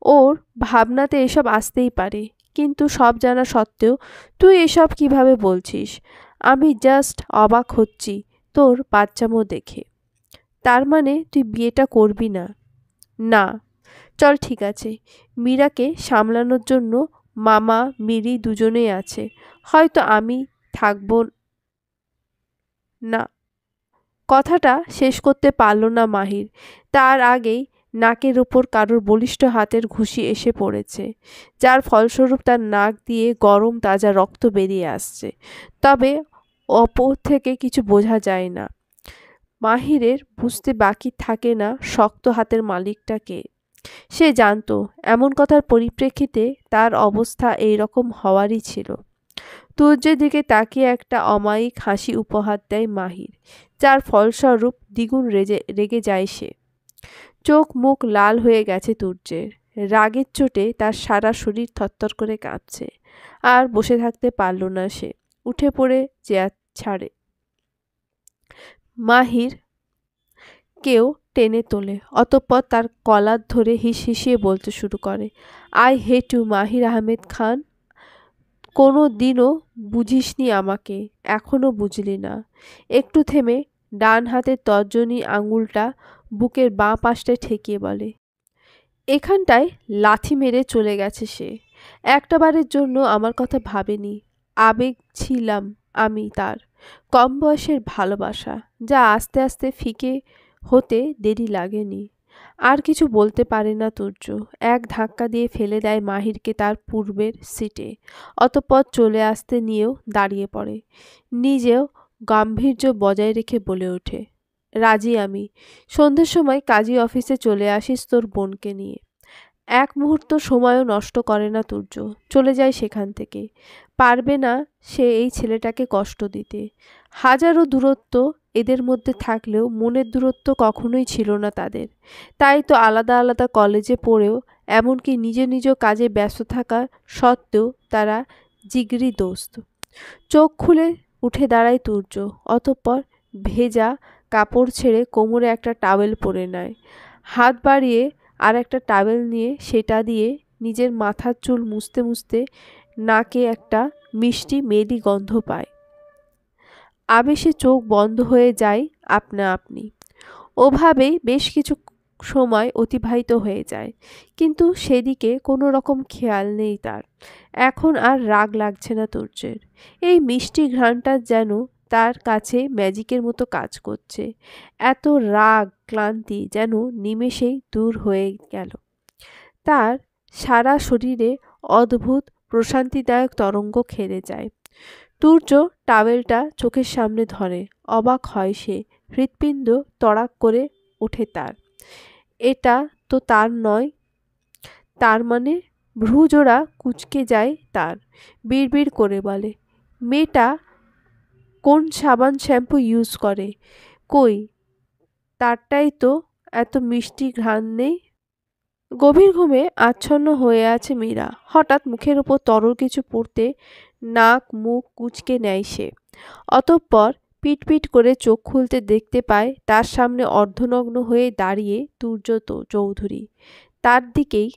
ওর ভাবনাতে এসব আসতেই পারে। কিন্তু সব জানা সত্ত্বেও তুই এসব কিভাবে বলছিস? আমি জাস্ট অবাক হচ্ছি তোর বাচ্চামো দেখে। তার মানে তুই বিয়েটা করবি না? না। চল ঠিক আছে। মীরাকে সামলানোর জন্য মামা মিরি দুজনেই আছে। হয়তো আমি থাকব না। কথাটা শেষ করতে পারল না মাহির। তার আগেই নাকের ওপর কারোর বলিষ্ঠ হাতের ঘুষি এসে পড়েছে, যার ফলস্বরূপ তার নাক দিয়ে গরম তাজা রক্ত বেরিয়ে আসছে। তবে অপর থেকে কিছু বোঝা যায় না। মাহিরের বুঝতে বাকি থাকে না শক্ত হাতের মালিকটা কে। সে জানত এমন কথার পরিপ্রেক্ষিতে তার অবস্থা এই রকম হওয়ারই ছিল। তুর্যের দিকে তাকিয়ে একটা অমায়িক হাসি উপহার দেয় মাহির, যার ফলস্বরূপ দ্বিগুণ রেগে যায় সে। চোখ মুখ লাল হয়ে গেছে তুর্যের। রাগের চোটে তার সারা শরীর থরথর করে কাঁপছে। আর বসে থাকতে পারল না সে। উঠে পড়ে চেয়ার ছাড়ে। মাহির, কেউ টেনে তোলে, অতঃপর তার কলার ধরে হিসিয়ে বলতে শুরু করে, আই হেট ইউ মাহির আহমেদ খান। কোনো দিনও বুঝিসনি আমাকে, এখনও বুঝলি না। একটু থেমে ডান হাতের তর্জনী আঙুলটা বুকের বাঁ পাশটায় ঠেকিয়ে বলে, এখানটায় লাথি মেরে চলে গেছে সে। একটাবারের জন্য আমার কথা ভাবেনি। আবেগ ছিলাম আমি তার, কম বয়সের ভালোবাসা, যা আস্তে আস্তে ফিকে হতে দেরি লাগেনি। আর কিছু বলতে পারে না তুর্য। এক ধাক্কা দিয়ে ফেলে দেয় মাহিরকে তার পূর্বের সিটে, অতঃপর চলে আসতে নিয়েও দাঁড়িয়ে পড়ে। নিজেও গাম্ভীর্য বজায় রেখে বলে ওঠে, রাজি আমি। সন্ধ্যের সময় কাজী অফিসে চলে আসিস তোর বোনকে নিয়ে। এক মুহূর্ত সময়ও নষ্ট করে না তুর্য, চলে যায় সেখান থেকে। পারবে না সে এই ছেলেটাকে কষ্ট দিতে। হাজারো দূরত্ব এদের মধ্যে থাকলেও মনের দূরত্ব কখনোই ছিল না তাদের। তাই তো আলাদা আলাদা কলেজে পড়েও, এমনকি নিজ নিজ কাজে ব্যস্ত থাকা সত্ত্বেও তারা জিগরি দোস্ত। চোখ খুলে উঠে দাঁড়ায় তুর্য, অতঃপর ভেজা কাপড় ছেড়ে কোমরে একটা টাওয়েল পরে নেয়। হাত বাড়িয়ে আর একটা টাওয়েল নিয়ে সেটা দিয়ে নিজের মাথার চুল মুছতে মুছতে নাকে একটা মিষ্টি মেলি গন্ধ পায়। আবেশে চোখ বন্ধ হয়ে যায় আপনা আপনি। ওভাবেই বেশ কিছু সময় অতিবাহিত হয়ে যায়, কিন্তু সেদিকে কোনো রকম খেয়াল নেই তার। এখন আর রাগ লাগছে না তুর্যের। এই মিষ্টি ঘ্রাণটা যেন তার কাছে ম্যাজিকের মতো কাজ করছে। এত রাগ ক্লান্তি যেন নিমেষেই দূর হয়ে গেল। তার সারা শরীরে অদ্ভুত প্রশান্তিদায়ক তরঙ্গ খেলে যায়। তুর্য টাওয়েলটা চোখের সামনে ধরে, অবাক হয় সে। হৃৎপিণ্ড তড়াক করে ওঠে তার। এটা তো তার নয়। তার মানে? ভ্রুজোড়া কুঁচকে যায় তার। বিড়বিড় করে বলে, মেয়েটা কোন সাবান শ্যাম্পু ইউজ করে? কই, তারটাই তো এত মিষ্টি ঘ্রাণ নেই। গভীর ঘুমে আচ্ছন্ন হয়ে আছে মীরা। হঠাৎ মুখের ওপর তরল কিছু পড়তে নাক মুখ কুঁচকে নেয় সে। অতঃপর পিটপিট করে চোখ খুলতে দেখতে পায় তার সামনে অর্ধনগ্ন হয়ে দাঁড়িয়ে তুর্য চৌধুরী। তার দিকেই।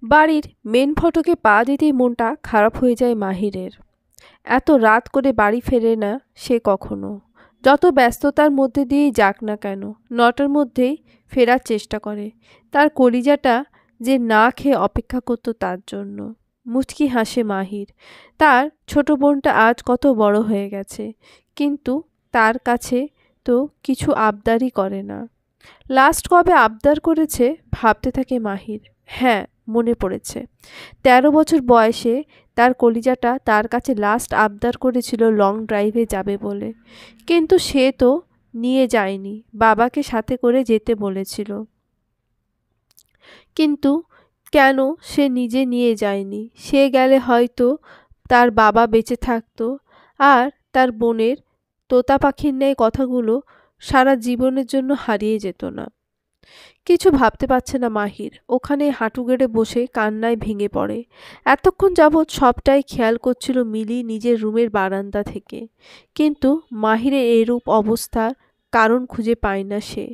বাড়ির মেন ফটকে পা দিতেই মনটা খারাপ হয়ে যায় মাহিরের। এত রাত করে বাড়ি ফেরে না সে কখনো। যত ব্যস্ততার মধ্যে দিয়েই যাক না কেন, 9টার মধ্যেই ফেরার চেষ্টা করে। তার কলিজাটা যে না খেয়ে অপেক্ষা করত তার জন্য। মুচকি হাসে মাহির। তার ছোট বোনটা আজ কত বড় হয়ে গেছে, কিন্তু তার কাছে তো কিছু আবদারই করে না। লাস্ট কবে আবদার করেছে ভাবতে থাকে মাহির। হ্যাঁ, মনে পড়েছে। 13 বছর বয়সে তার কলিজাটা তার কাছে লাস্ট আবদার করেছিল লং ড্রাইভে যাবে বলে, কিন্তু সে তো নিয়ে যায়নি। বাবাকে সাথে করে যেতে বলেছিল, কিন্তু কেন সে নিজে নিয়ে যায়নি? সে গেলে হয়তো তার বাবা বেঁচে থাকতো, আর তার বোনের তোতা পাখির ন্যায় কথাগুলো সারা জীবনের জন্য হারিয়ে যেত না। কিছু ভাবতে পারছে না মাহির। ওখানে হাঁটু গেড়ে বসে কান্নায় ভেঙে পড়ে। এতক্ষণ যাবৎ সবটাই খেয়াল করছিল মিলি নিজের রুমের বারান্দা থেকে, কিন্তু মাহিরের এরূপ অবস্থার কারণ খুঁজে পায় না সে।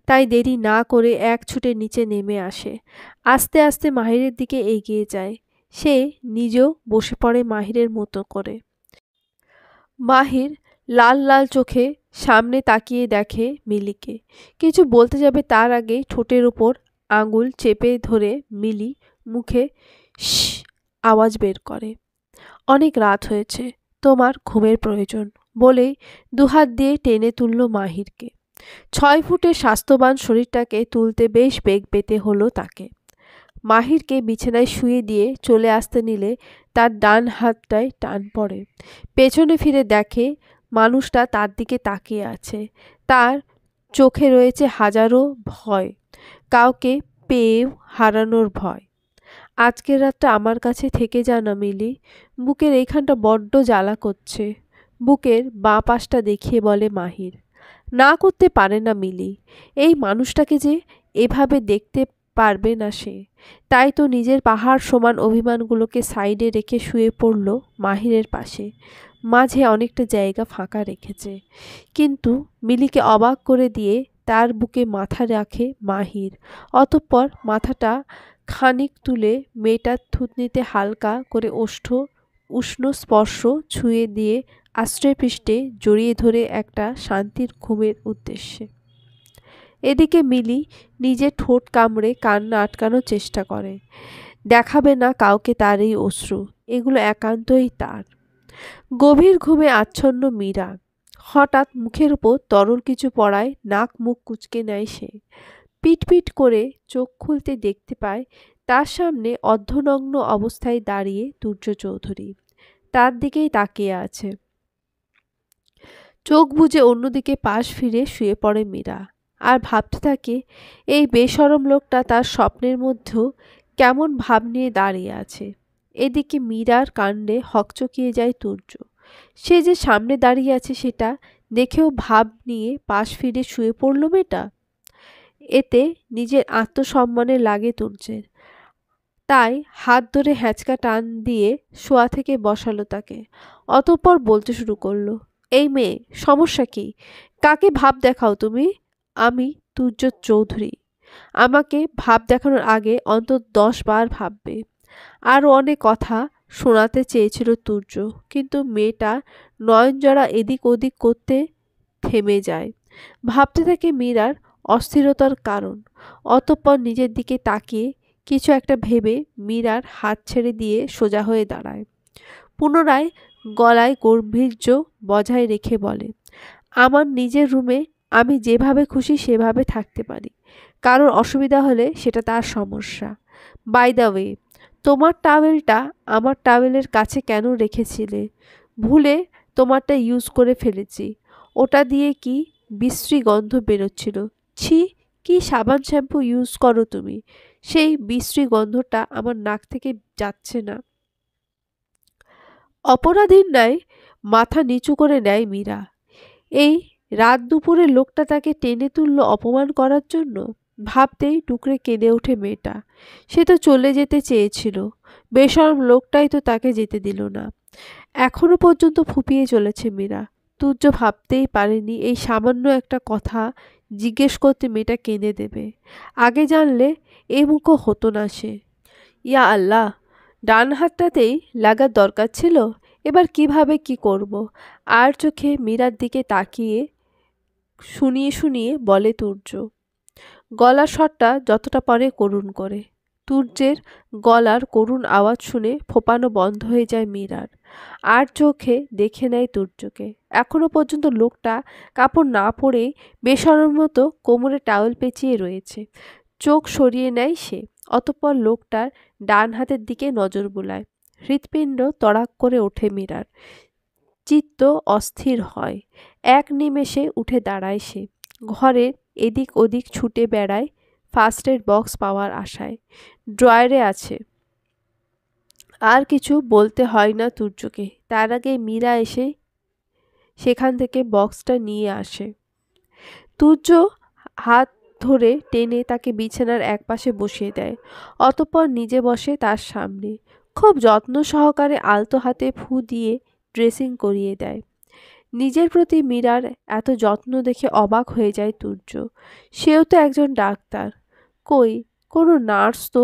তাই দেরি না করে এক ছুটে নিচে নেমে আসে। আস্তে আস্তে মাহিরের দিকে এগিয়ে যায়। সে নিজেও বসে পড়ে মাহিরের মতো করে। মাহির লাল লাল চোখে সামনে তাকিয়ে দেখে মিলিকে। কিছু বলতে যাবে তার আগেই ঠোঁটের ওপর আঙুল চেপে ধরে মিলি মুখে শশ আওয়াজ বের করে। অনেক রাত হয়েছে, তোমার ঘুমের প্রয়োজন বলেই দুহাত দিয়ে টেনে তুলল মাহিরকে। 6 ফুটের স্বাস্থ্যবান শরীরটাকে তুলতে বেশ বেগ পেতে হলো তাকে। মাহিরকে বিছানায় শুয়ে দিয়ে চলে আসতে নিলে তার ডান হাতটায় টান পড়ে। পেছনে ফিরে দেখে মানুষটা তার দিকে তাকিয়ে আছে। তার চোখে রয়েছে হাজারো ভয়, কাউকে পেয়ে হারানোর ভয়। আজকের রাতটা আমার কাছে থেকে যা না মিলি, বুকের এইখানটা বড্ড জ্বালা করছে। বুকের বাঁ পাশটা দেখিয়ে বলে মাহির। না করতে পারে না মিলি। এই মানুষটাকে যে এভাবে দেখতে পারবে না সে। তাই তো নিজের পাহাড় সমান অভিমানগুলোকে সাইডে রেখে শুয়ে পড়ল মাহিরের পাশে। মাঝে অনেকটা জায়গা ফাঁকা রেখেছে, কিন্তু মিলিকে অবাক করে দিয়ে তার বুকে মাথা রাখে মাহির। অতঃপর মাথাটা খানিক তুলে মেয়েটার থুতনিতে হালকা করে উষ্ণ স্পর্শ ছুঁয়ে দিয়ে আষ্টে-পৃষ্ঠে জড়িয়ে ধরে একটা শান্তির ঘুমের উদ্দেশ্যে। এদিকে মিলি নিজের ঠোঁট কামড়ে কান্না আটকানোর চেষ্টা করে। দেখাবে না কাউকে তার এই অশ্রু, এগুলো একান্তই তার। গভীর ঘুমে আচ্ছন্ন মীরা। হঠাৎ মুখের উপর তরল কিছু পড়ায় নাক মুখ কুঁচকে নেয় সে। পিটপিট করে চোখ খুলতে দেখতে পায় তার সামনে অর্ধনগ্ন অবস্থায় দাঁড়িয়ে তুর্য চৌধুরী। তার দিকেই তাকিয়ে আছে। চোখ বুজে অন্যদিকে পাশ ফিরে শুয়ে পড়ে মীরা। আর ভাবতে থাকে এই বেশরম লোকটা তার স্বপ্নের মধ্যেও কেমন ভাব নিয়ে দাঁড়িয়ে আছে। এদিকে মীরার কাণ্ডে হকচকিয়ে যায় তুর্য। সে যে সামনে দাঁড়িয়ে আছে সেটা দেখেও ভাব নিয়ে পাশ ফিরে শুয়ে পড়ল মেয়েটা। এতে নিজের আত্মসম্মানে লাগে তুর্যের। তাই হাত ধরে হ্যাঁচকা টান দিয়ে শোয়া থেকে বসালো তাকে। অতঃপর বলতে শুরু করলো, এই মেয়ে, সমস্যা কি? কাকে ভাব দেখাও তুমি? আমি তুর্য চৌধুরী। আমাকে ভাব দেখানোর আগে অন্তত 10 বার ভাববে। আরও অনেক কথা শোনাতে চেয়েছিল তুর্য, কিন্তু মেয়েটা নয়নজরা এদিক ওদিক করতে থেমে যায়। ভাবতে থাকে মীরার অস্থিরতার কারণ। অতঃপর নিজের দিকে তাকিয়ে কিছু একটা ভেবে মীরার হাত ছেড়ে দিয়ে সোজা হয়ে দাঁড়ায়। পুনরায় গলায় গম্ভীর্য বজায় রেখে বলে, আমার নিজের রুমে আমি যেভাবে খুশি সেভাবে থাকতে পারি। কারোর অসুবিধা হলে সেটা তার সমস্যা। বাই দ্য ওয়ে, তোমার টাওয়েলটা আমার টাওয়েলের কাছে কেন রেখেছিলে? ভুলে তোমারটা ইউজ করে ফেলেছি। ওটা দিয়ে কি বিশ্রী গন্ধ বেরোচ্ছিল। ছি, কি সাবান শ্যাম্পু ইউজ করো তুমি? সেই বিশ্রী গন্ধটা আমার নাক থেকে যাচ্ছে না। অপরাধীর ন্যায় মাথা নিচু করে নেয় মীরা। এই রাত দুপুরে লোকটা তাকে টেনে তুলল অপমান করার জন্য। ভাবতেই টুকরে কেঁদে ওঠে মেয়েটা। সে তো চলে যেতে চেয়েছিল, বেশরম লোকটাই তো তাকে যেতে দিল না। এখনো পর্যন্ত ফুপিয়ে চলেছে মীরা। তুর্য ভাবতেই পারেনি এই সামান্য একটা কথা জিজ্ঞেস করতে মেয়েটা কেঁদে দেবে। আগে জানলে এ মুখো হতো না সে। ইয়া আল্লাহ, ডান হাতটাতেই লাগার দরকার ছিল। এবার কিভাবে কি করব? আর চোখে মীরার দিকে তাকিয়ে শুনিয়ে শুনিয়ে বলে তুর্য। গলার স্বরটা যতটা পারে করুণ করে। তুর্যের গলার করুণ আওয়াজ শুনে ফোপানো বন্ধ হয়ে যায় মীরার। আর চোখে দেখে নেয় তুর্যকে। এখনো পর্যন্ত লোকটা কাপড় না পরে বেশরম মতো কোমরে টাওয়েল পেঁচিয়ে রয়েছে। চোখ সরিয়ে নেয় সে। অতঃপর লোকটার ডান হাতের দিকে নজর বুলায়। হৃৎপিণ্ড তড়াক করে ওঠে মীরার। চিত্ত অস্থির হয়। এক নিমেষে উঠে দাঁড়ায় সে। ঘরের এদিক ওদিক ছুটে বেড়ায় ফার্স্ট এড বক্স পাওয়ার আশায়। ড্রয়ারে আছে। আর কিছু বলতে হয় না তুর্যকে। তার আগে মীরা এসে সেখান থেকে বক্সটা নিয়ে আসে। তুর্য হাত ধরে টেনে তাকে বিছানার একপাশে বসিয়ে দেয়। অতঃপর নিজে বসে তার সামনে। খুব যত্ন সহকারে আলতো হাতে ফু দিয়ে ড্রেসিং করিয়ে দেয়। নিজের প্রতি মীরার এত যত্ন দেখে অবাক হয়ে যায় তুর্য। সেও তো একজন ডাক্তার। কই, কোনো নার্স তো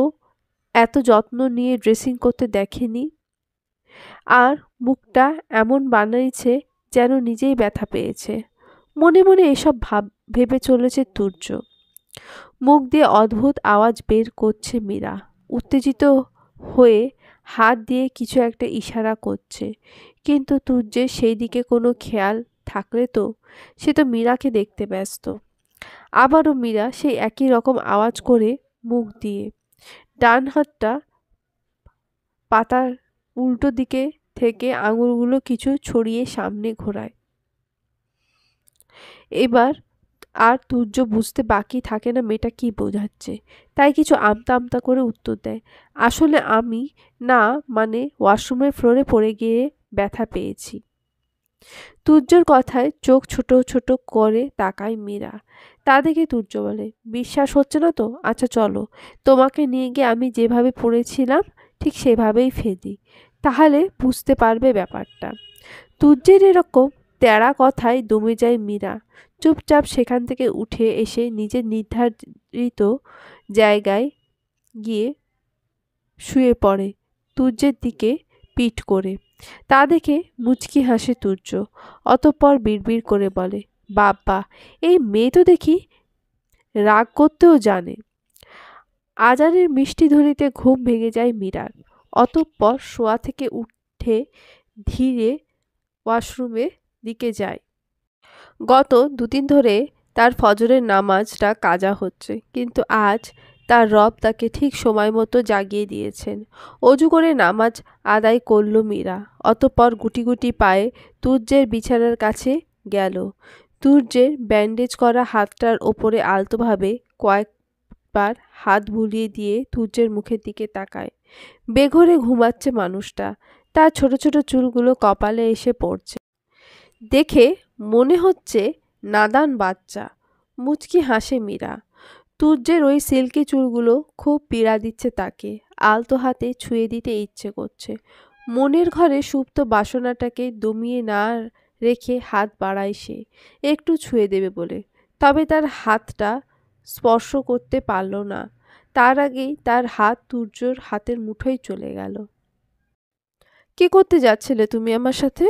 এত যত্ন নিয়ে ড্রেসিং করতে দেখেনি। আর মুখটা এমন বানাইছে যেন নিজেই ব্যথা পেয়েছে। মনে মনে এসব ভেবে চলেছে তুর্য। মুখ দিয়ে অদ্ভুত আওয়াজ বের করছে মীরা। উত্তেজিত হয়ে হাত দিয়ে কিছু একটা ইশারা করছে। কিন্তু তুর্যের সেই দিকে কোনো খেয়াল থাকলে তো, সে তো মীরাকে দেখতে ব্যস্ত। আবারও মীরা সেই একই রকম আওয়াজ করে মুখ দিয়ে ডান হাতটা পাতার উল্টো দিকে থেকে আঙুলগুলো কিছু ছড়িয়ে সামনে ঘোরায়। এবার আর তুর্য বুঝতে বাকি থাকে না মেয়েটা কি বোঝাচ্ছে। তাই কিছু আমতা আমতা করে উত্তর দেয়, আসলে আমি না, মানে ওয়াশরুমের ফ্লোরে পড়ে গিয়ে ব্যথা পেয়েছি। তুর্যর কথায় চোখ ছোট ছোট করে তাকায় মীরা। তা দেখে তুর্য বলে, বিশ্বাস হচ্ছে না তো? আচ্ছা চলো, তোমাকে নিয়ে গিয়ে আমি যেভাবে পড়েছিলাম ঠিক সেভাবেই ফেলি, তাহলে বুঝতে পারবে ব্যাপারটা। তুর্যের এরকম তেড়া কথায় দমে যায় মীরা। চুপচাপ সেখান থেকে উঠে এসে নিজের নির্ধারিত জায়গায় গিয়ে শুয়ে পড়ে, তুর্যের দিকে পিঠ করে। তা দেখে মুচকি হাসে তুর্য। অতঃপর বিড়বিড় করে বলে, বাবা, এই মেয়ে তো দেখি রাগ করতেও জানে। আজানের মিষ্টি ধ্বনিতে ঘুম ভেঙে যায় মীরার। অতঃপর শোয়া থেকে উঠে ধীরে ওয়াশরুমের দিকে যায়। গত দুদিন ধরে তার ফজরের নামাজটা কাজা হচ্ছে, কিন্তু আজ তার রব তাকে ঠিক সময় মতো জাগিয়ে দিয়েছেন। অজু করে নামাজ আদায় করল মীরা। অতঃপর গুটি গুটি পায়ে তুর্যের বিছানার কাছে গেল। তুর্যের ব্যান্ডেজ করা হাতটার ওপরে আলতোভাবে কয়েকবার হাত বুলিয়ে দিয়ে তুর্যের মুখের দিকে তাকায়। বেঘোরে ঘুমাচ্ছে মানুষটা। তার ছোট ছোট চুলগুলো কপালে এসে পড়ছে দেখে মনে হচ্ছে নাদান বাচ্চা। মুচকি হাসে মীরা। তুর্যের ওই সিল্কি চুলগুলো খুব পীড়া দিচ্ছে তাকে। আলতো হাতে ছুঁয়ে দিতে ইচ্ছে করছে। মনের ঘরে সুপ্ত বাসনাটাকে দমিয়ে না রেখে হাত বাড়ায় সে, একটু ছুঁয়ে দেবে বলে। তবে তার হাতটা স্পর্শ করতে পারল না। তার আগেই তার হাত তুর্যর হাতের মুঠোয় চলে গেল। কি করতে যাচ্ছিলে তুমি আমার সাথে?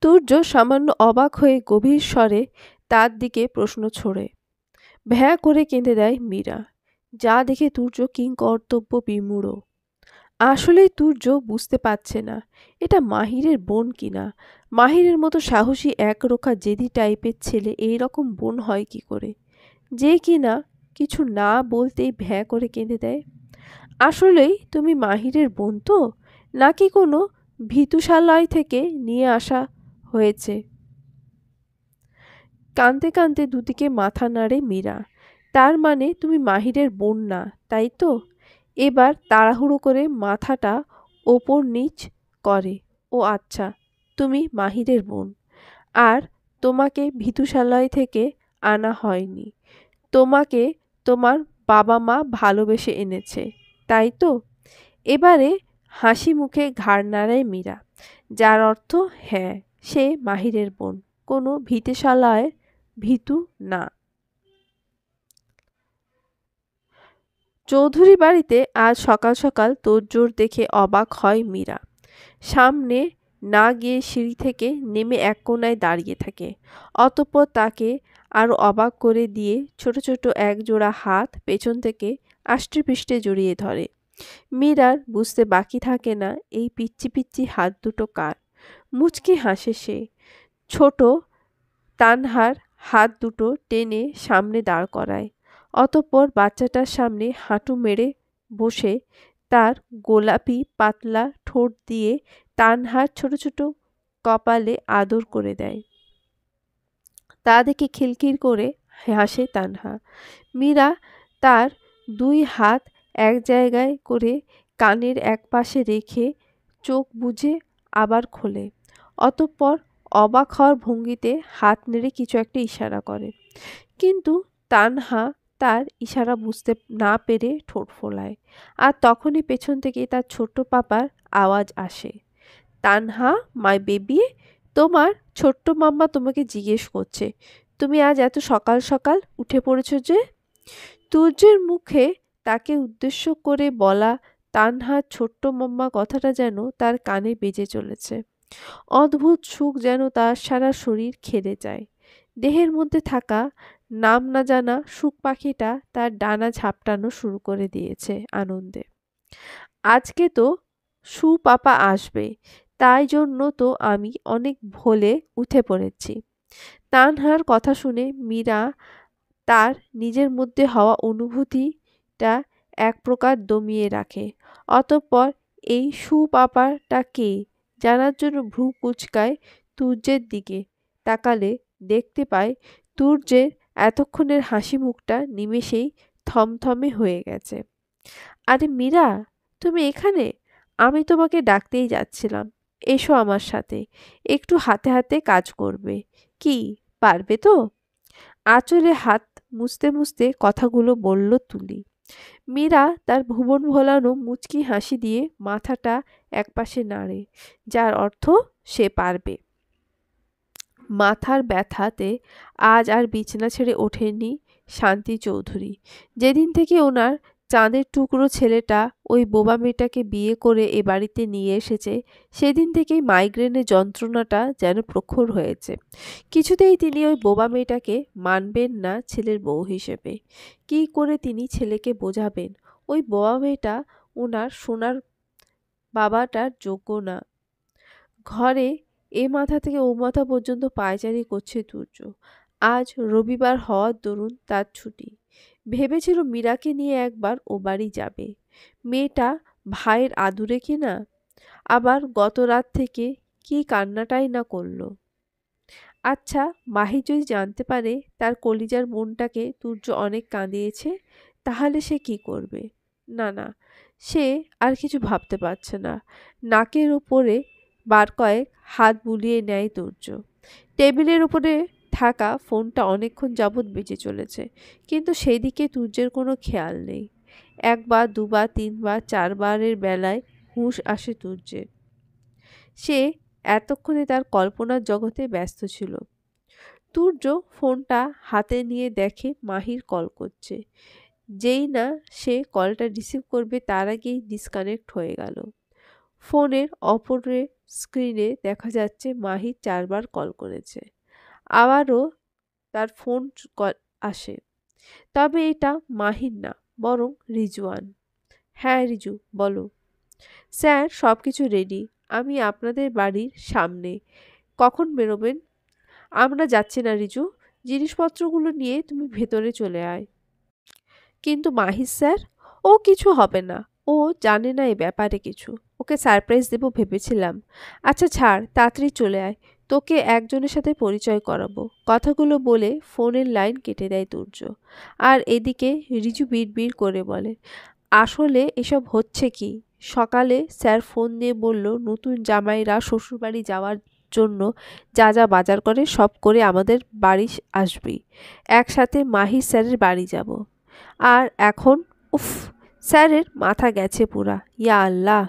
তুর্য সামান্য অবাক হয়ে গভীর স্বরে তার দিকে প্রশ্ন ছোড়ে। ভ্যাঁ করে কেঁদে দেয় মীরা। যা দেখে তুর্য কিংকর্তব্য বিমূঢ়। আসলেই তুর্য বুঝতে পারছে না এটা মাহিরের বোন কিনা। মাহিরের মতো সাহসী একরোখা জেদি টাইপের ছেলে এই রকম বোন হয় কি করে, যে কিনা কিছু না বলতেই ভ্যাঁ করে কেঁদে দেয়। আসলেই তুমি মাহিরের বোন তো, নাকি কোনো ভীতুষালয় থেকে নিয়ে আসা হয়েছে? কাঁদতে কাঁদতে দুদিকে মাথা নাড়ে মীরা। তার মানে তুমি মাহিরের বোন না, তাই তো? এবার তাড়াহুড়ো করে মাথাটা ওপর নিচ করে। ও আচ্ছা, তুমি মাহিরের বোন। আর তোমাকে ভীতুষালয় থেকে আনা হয়নি। তোমাকে তোমার বাবা মা ভালোবেসে এনেছে, তাই তো? এবারে হাসি মুখে ঘাড় নাড়ায় মীরা, যার অর্থ হ্যাঁ, সে মাহিরের বোন, কোনো ভীতুষালয়ের ভীতু না। চৌধুরী বাড়িতে আজ সকাল সকাল তোড়জোড় দেখে অবাক হয় মীরা। সামনে না গিয়ে সিঁড়ি থেকে নেমে এক কোণায় দাঁড়িয়ে থাকে। অতঃপর তাকে আরো অবাক করে দিয়ে ছোট ছোট এক জোড়া হাত পেছন থেকে আষ্টেপৃষ্ঠে জড়িয়ে ধরে। মীরার বুঝতে বাকি থাকে না এই পিচ্চি পিচ্চি হাত দুটো কার। মুচকি হাসে সে। ছোট তানহার হাত দুটো টেনে সামনে দাঁড় করায়। অতঃপর বাচ্চাটার সামনে হাঁটু মেরে বসে তার গোলাপি পাতলা ঠোঁট দিয়ে তানহার ছোট ছোট কপালে আদর করে দেয়। তা দেখে খিলখিল করে হাসে তানহা। মীরা তার দুই হাত এক জায়গায় করে কানের এক পাশে রেখে চোখ বুজে আবার খোলে। অতঃপর অবাক হওয়ার ভঙ্গিতে হাত নেড়ে কিছু একটা ইশারা করে। কিন্তু তানহা তার ইশারা বুঝতে না পেরে ঠোঁট ফোলায়। আর তখনই পেছন থেকে তার ছোট্ট পাপার আওয়াজ আসে, তানহা মাই বেবি, তোমার ছোট্ট মাম্মা তোমাকে জিজ্ঞেস করছে তুমি আজ এত সকাল সকাল উঠে পড়েছ যে? তুর্যের মুখে তাকে উদ্দেশ্য করে বলা তানহার ছোট্ট মাম্মা কথাটা যেন তার কানে বেজে চলেছে। অদ্ভুত সুখ যেন তার সারা শরীর খেলে যায়। দেহের মধ্যে থাকা নাম না জানা সুখ পাখিটা তার ডানা ঝাপটানো শুরু করে দিয়েছে আনন্দে। আজকে তো পাপা আসবে, তাই জন্য তো আমি অনেক ভোলে উঠে পড়েছি। তানহার কথা শুনে মীরা তার নিজের মধ্যে হওয়া অনুভূতিটা এক প্রকার দমিয়ে রাখে। অতঃপর এই পাপাটা কে জানার জন্য ভ্রু কুঁচকায় তুর্যের দিকে তাকালে দেখতে পায় তুর্যের এতক্ষণের হাসি মুখটা নিমেষেই থমথমে হয়ে গেছে। আরে মীরা, তুমি এখানে? আমি তোমাকে ডাকতেই যাচ্ছিলাম। এসো আমার সাথে, একটু হাতে হাতে কাজ করবে। কি পারবে তো? আঁচলে হাত মুছতে মুছতে কথাগুলো বলল তুলি। মীরা তার ভুবন ভোলানো মুচকি হাসি দিয়ে মাথাটা একপাশে নাড়ে, যার অর্থ সে পারবে। মাথার ব্যথাতে আজ আর বিছানা ছেড়ে ওঠেননি শান্তি চৌধুরী। যেদিন থেকে ওনার চাঁদের টুকরো ছেলেটা ওই বোবা মেয়েটাকে বিয়ে করে এ বাড়িতে নিয়ে এসেছে, সেদিন থেকেই মাইগ্রেনের যন্ত্রণাটা যেন প্রখর হয়েছে। কিছুতেই তিনি ওই বোবা মেয়েটাকে মানবেন না ছেলের বউ হিসেবে। কী করে তিনি ছেলেকে বোঝাবেন ওই বোবা মেয়েটা ওনার সোনার বাবাটার যোগ্য না। ঘরে এ মাথা থেকে ও মাথা পর্যন্ত পায়চারি করছে তুর্য। আজ রবিবার হওয়ার দরুন তার ছুটি। ভেবেছিল মীরাকে নিয়ে একবার ও বাড়ি যাবে। মেয়েটা ভাইয়ের আদুরে কিনা, আবার গত রাত থেকে কি কান্নাটাই না করলো। আচ্ছা, মাহি যদি জানতে পারে তার কলিজার বোনটাকে তুর্য অনেক কাঁদিয়েছে, তাহলে সে কি করবে? না না, সে আর কিছু ভাবতে পারছে না। নাকের উপরে বার কয়েক হাত বুলিয়ে নেয় তুর্য। টেবিলের উপরে থাকা ফোনটা অনেকক্ষণ যাবৎ বেজে চলেছে, কিন্তু সেই দিকে তুর্যের কোনো খেয়াল নেই। একবার, দুবার, তিনবার, চারবারের বেলায় হুঁশ আসে তুর্যের। সে এতক্ষণে তার কল্পনার জগতে ব্যস্ত ছিল। তুর্য ফোনটা হাতে নিয়ে দেখে মাহির কল করছে। যেই না সে কলটা রিসিভ করবে তার আগেই ডিসকানেক্ট হয়ে গেল। ফোনের অপরের স্ক্রিনে দেখা যাচ্ছে মাহি 4 বার কল করেছে। আবারও তার ফোন আসে, তবে এটা মাহির না, বরং রিজওয়ান। হ্যাঁ রিজু, বলো। স্যার, সব কিছু রেডি, আমি আপনাদের বাড়ির সামনে। কখন বেরোবেন? আমরা যাচ্ছি না রিজু, জিনিসপত্রগুলো নিয়ে তুমি ভেতরে চলে আয়। কিন্তু মাহির স্যার? ও কিছু হবে না, ও জানে না এ ব্যাপারে কিছু। ওকে সারপ্রাইজ দেবো ভেবেছিলাম। আচ্ছা ছাড়, তাড়াতাড়ি চলে আয়, তোকে একজনের সাথে পরিচয় করাবো। কথাগুলো বলে ফোনের লাইন কেটে দেয় তুর্য। আর এদিকে রিজু বিড়বিড় করে বলে, আসলে এসব হচ্ছে কি? সকালে স্যার ফোন দিয়ে বলল নতুন জামাইরা শ্বশুরবাড়ি যাওয়ার জন্য যা যা বাজার করে সব করে আমাদের বাড়ি আসবি। একসাথে মাহির স্যারের বাড়ি যাব। আর এখন উফ, স্যারের মাথা গেছে পুরা। ইয়া আল্লাহ!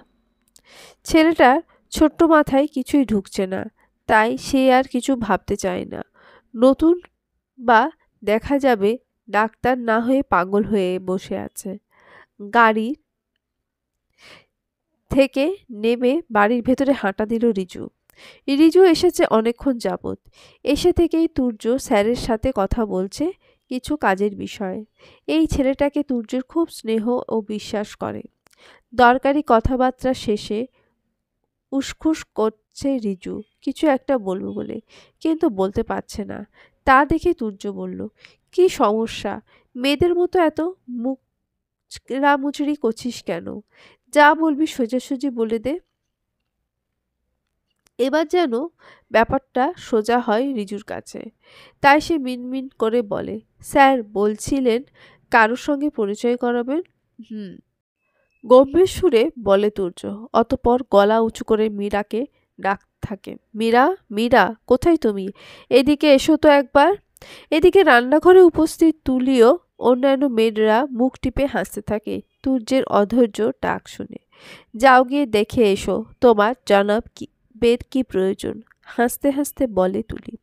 ছেলেটার ছোট্ট মাথায় কিছুই ঢুকছে না, তাই সে আর কিছু ভাবতে চায় না। নতুন বা দেখা যাবে ডাক্তার না হয়ে পাগল হয়ে বসে আছে। গাড়ি থেকে নেমে বাড়ির ভেতরে হাঁটা দিল রিজু। রিজু এসেছে অনেকক্ষণ যাবৎ। এসে থেকেই তুর্য স্যারের সাথে কথা বলছে কিছু কাজের বিষয়ে। এই ছেলেটাকে তুর্যের খুব স্নেহ ও বিশ্বাস করে। দরকারি কথাবার্তা শেষে উসখুস করছে রিজু কিছু একটা বলবো বলে, কিন্তু বলতে পারছে না। তা দেখে তুর্য বলল, কি সমস্যা? মেয়েদের মতো এত মুখ রামুচড়ি করছিস কেন? যা বলবি সোজাসুজি বলে দে। এবার যেন ব্যাপারটা সোজা হয় রিজুর কাছে, তাই সে মিনমিন করে বলে, স্যার বলছিলেন কারোর সঙ্গে পরিচয় করাবেন। গম্ভীর সুরে বলে তুর্য, অতপর গলা উঁচু করে মীরাকে ডাক থাকে। মীরা, মীরা, কোথায় তুমি? এদিকে এসো তো একবার। এদিকে রান্নাঘরে উপস্থিত তুলিও অন্যান্য মেয়েরা মুখ টিপে হাসতে থাকে তুর্যের অধৈর্য ডাক শুনে। যাও গিয়ে দেখে এসো তোমার জনাব বের কি প্রয়োজন, হাসতে হাসতে বলে তুলি।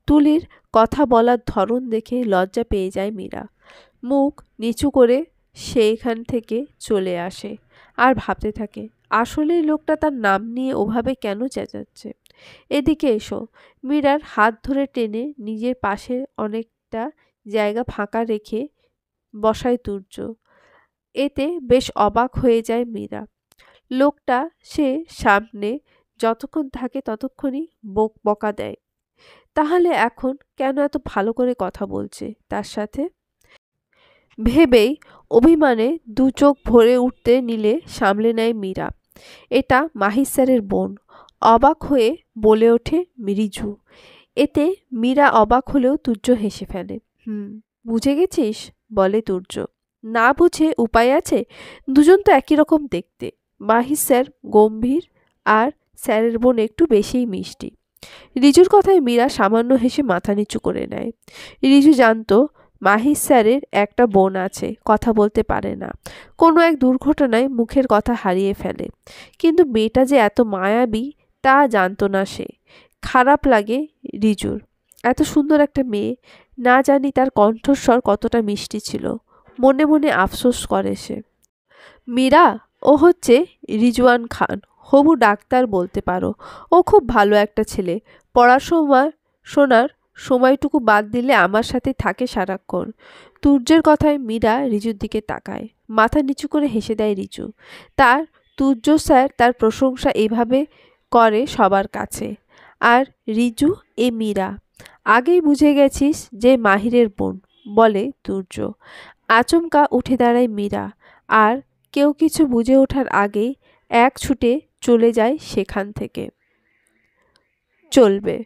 তুলির কথা বলার ধরন দেখে লজ্জা পেয়ে যায় মীরা। মুখ নিচু করে সেইখান থেকে চলে আসে আর ভাবতে থাকে, আসলে লোকটা তার নাম নিয়ে ওভাবে কেন চেঁচাচ্ছে। এদিকে এসো। মীরার হাত ধরে টেনে নিজের পাশে অনেকটা জায়গা ফাঁকা রেখে বসায় তুর্য। এতে বেশ অবাক হয়ে যায় মীরা। লোকটা সে সামনে যতক্ষণ থাকে ততক্ষণই বকা দেয়। তাহলে এখন কেন এত ভালো করে কথা বলছে তার সাথে ভেবেই অভিমানে দু চোখ ভরে উঠতে নিলে সামলে নেয় মীরা। এটা মাহির স্যারের বোন। অবাক হয়ে বলে ওঠে রিজু। এতে মীরা অবাক হলেও তুর্য হেসে ফেলে। বুঝে গেছিস? বলে তুর্য। না বুঝে উপায় আছে? দুজন তো একই রকম দেখতে। মাহির স্যার গম্ভীর আর স্যারের বোন একটু বেশিই মিষ্টি। রিজুর কথায় মীরা সামান্য হেসে মাথা নিচু করে নেয়। রিজু জানতো মাহির স্যারের একটা বোন আছে, কথা বলতে পারে না, কোনো এক দুর্ঘটনায় মুখের কথা হারিয়ে ফেলে। কিন্তু মেয়েটা যে এত মায়াবী তা জানতো না সে। খারাপ লাগে রিজুর। এত সুন্দর একটা মেয়ে, না জানি তার কণ্ঠস্বর কতটা মিষ্টি ছিল। মনে মনে আফসোস করে সে। মীরা, ও হচ্ছে রিজওয়ান খান, হবু ডাক্তার বলতে পারো। ও খুব ভালো একটা ছেলে। শোনার সময়টুকু বাদ দিলে আমার সাথে থাকে সারাক্ষণ। তুর্যের কথায় মীরা রিজুর দিকে তাকায়। মাথা নিচু করে হেসে দেয় রিজু। তার তুর্য স্যার তার প্রশংসা এভাবে করে সবার কাছে। আর রিজু এ মীরা। আগেই বুঝে গেছিস যে মাহিরের বোন, বলে তুর্য। আচমকা উঠে দাঁড়ায় মীরা, আর কেউ কিছু বুঝে ওঠার আগেই এক ছুটে চলে যায় সেখান থেকে। চলবে।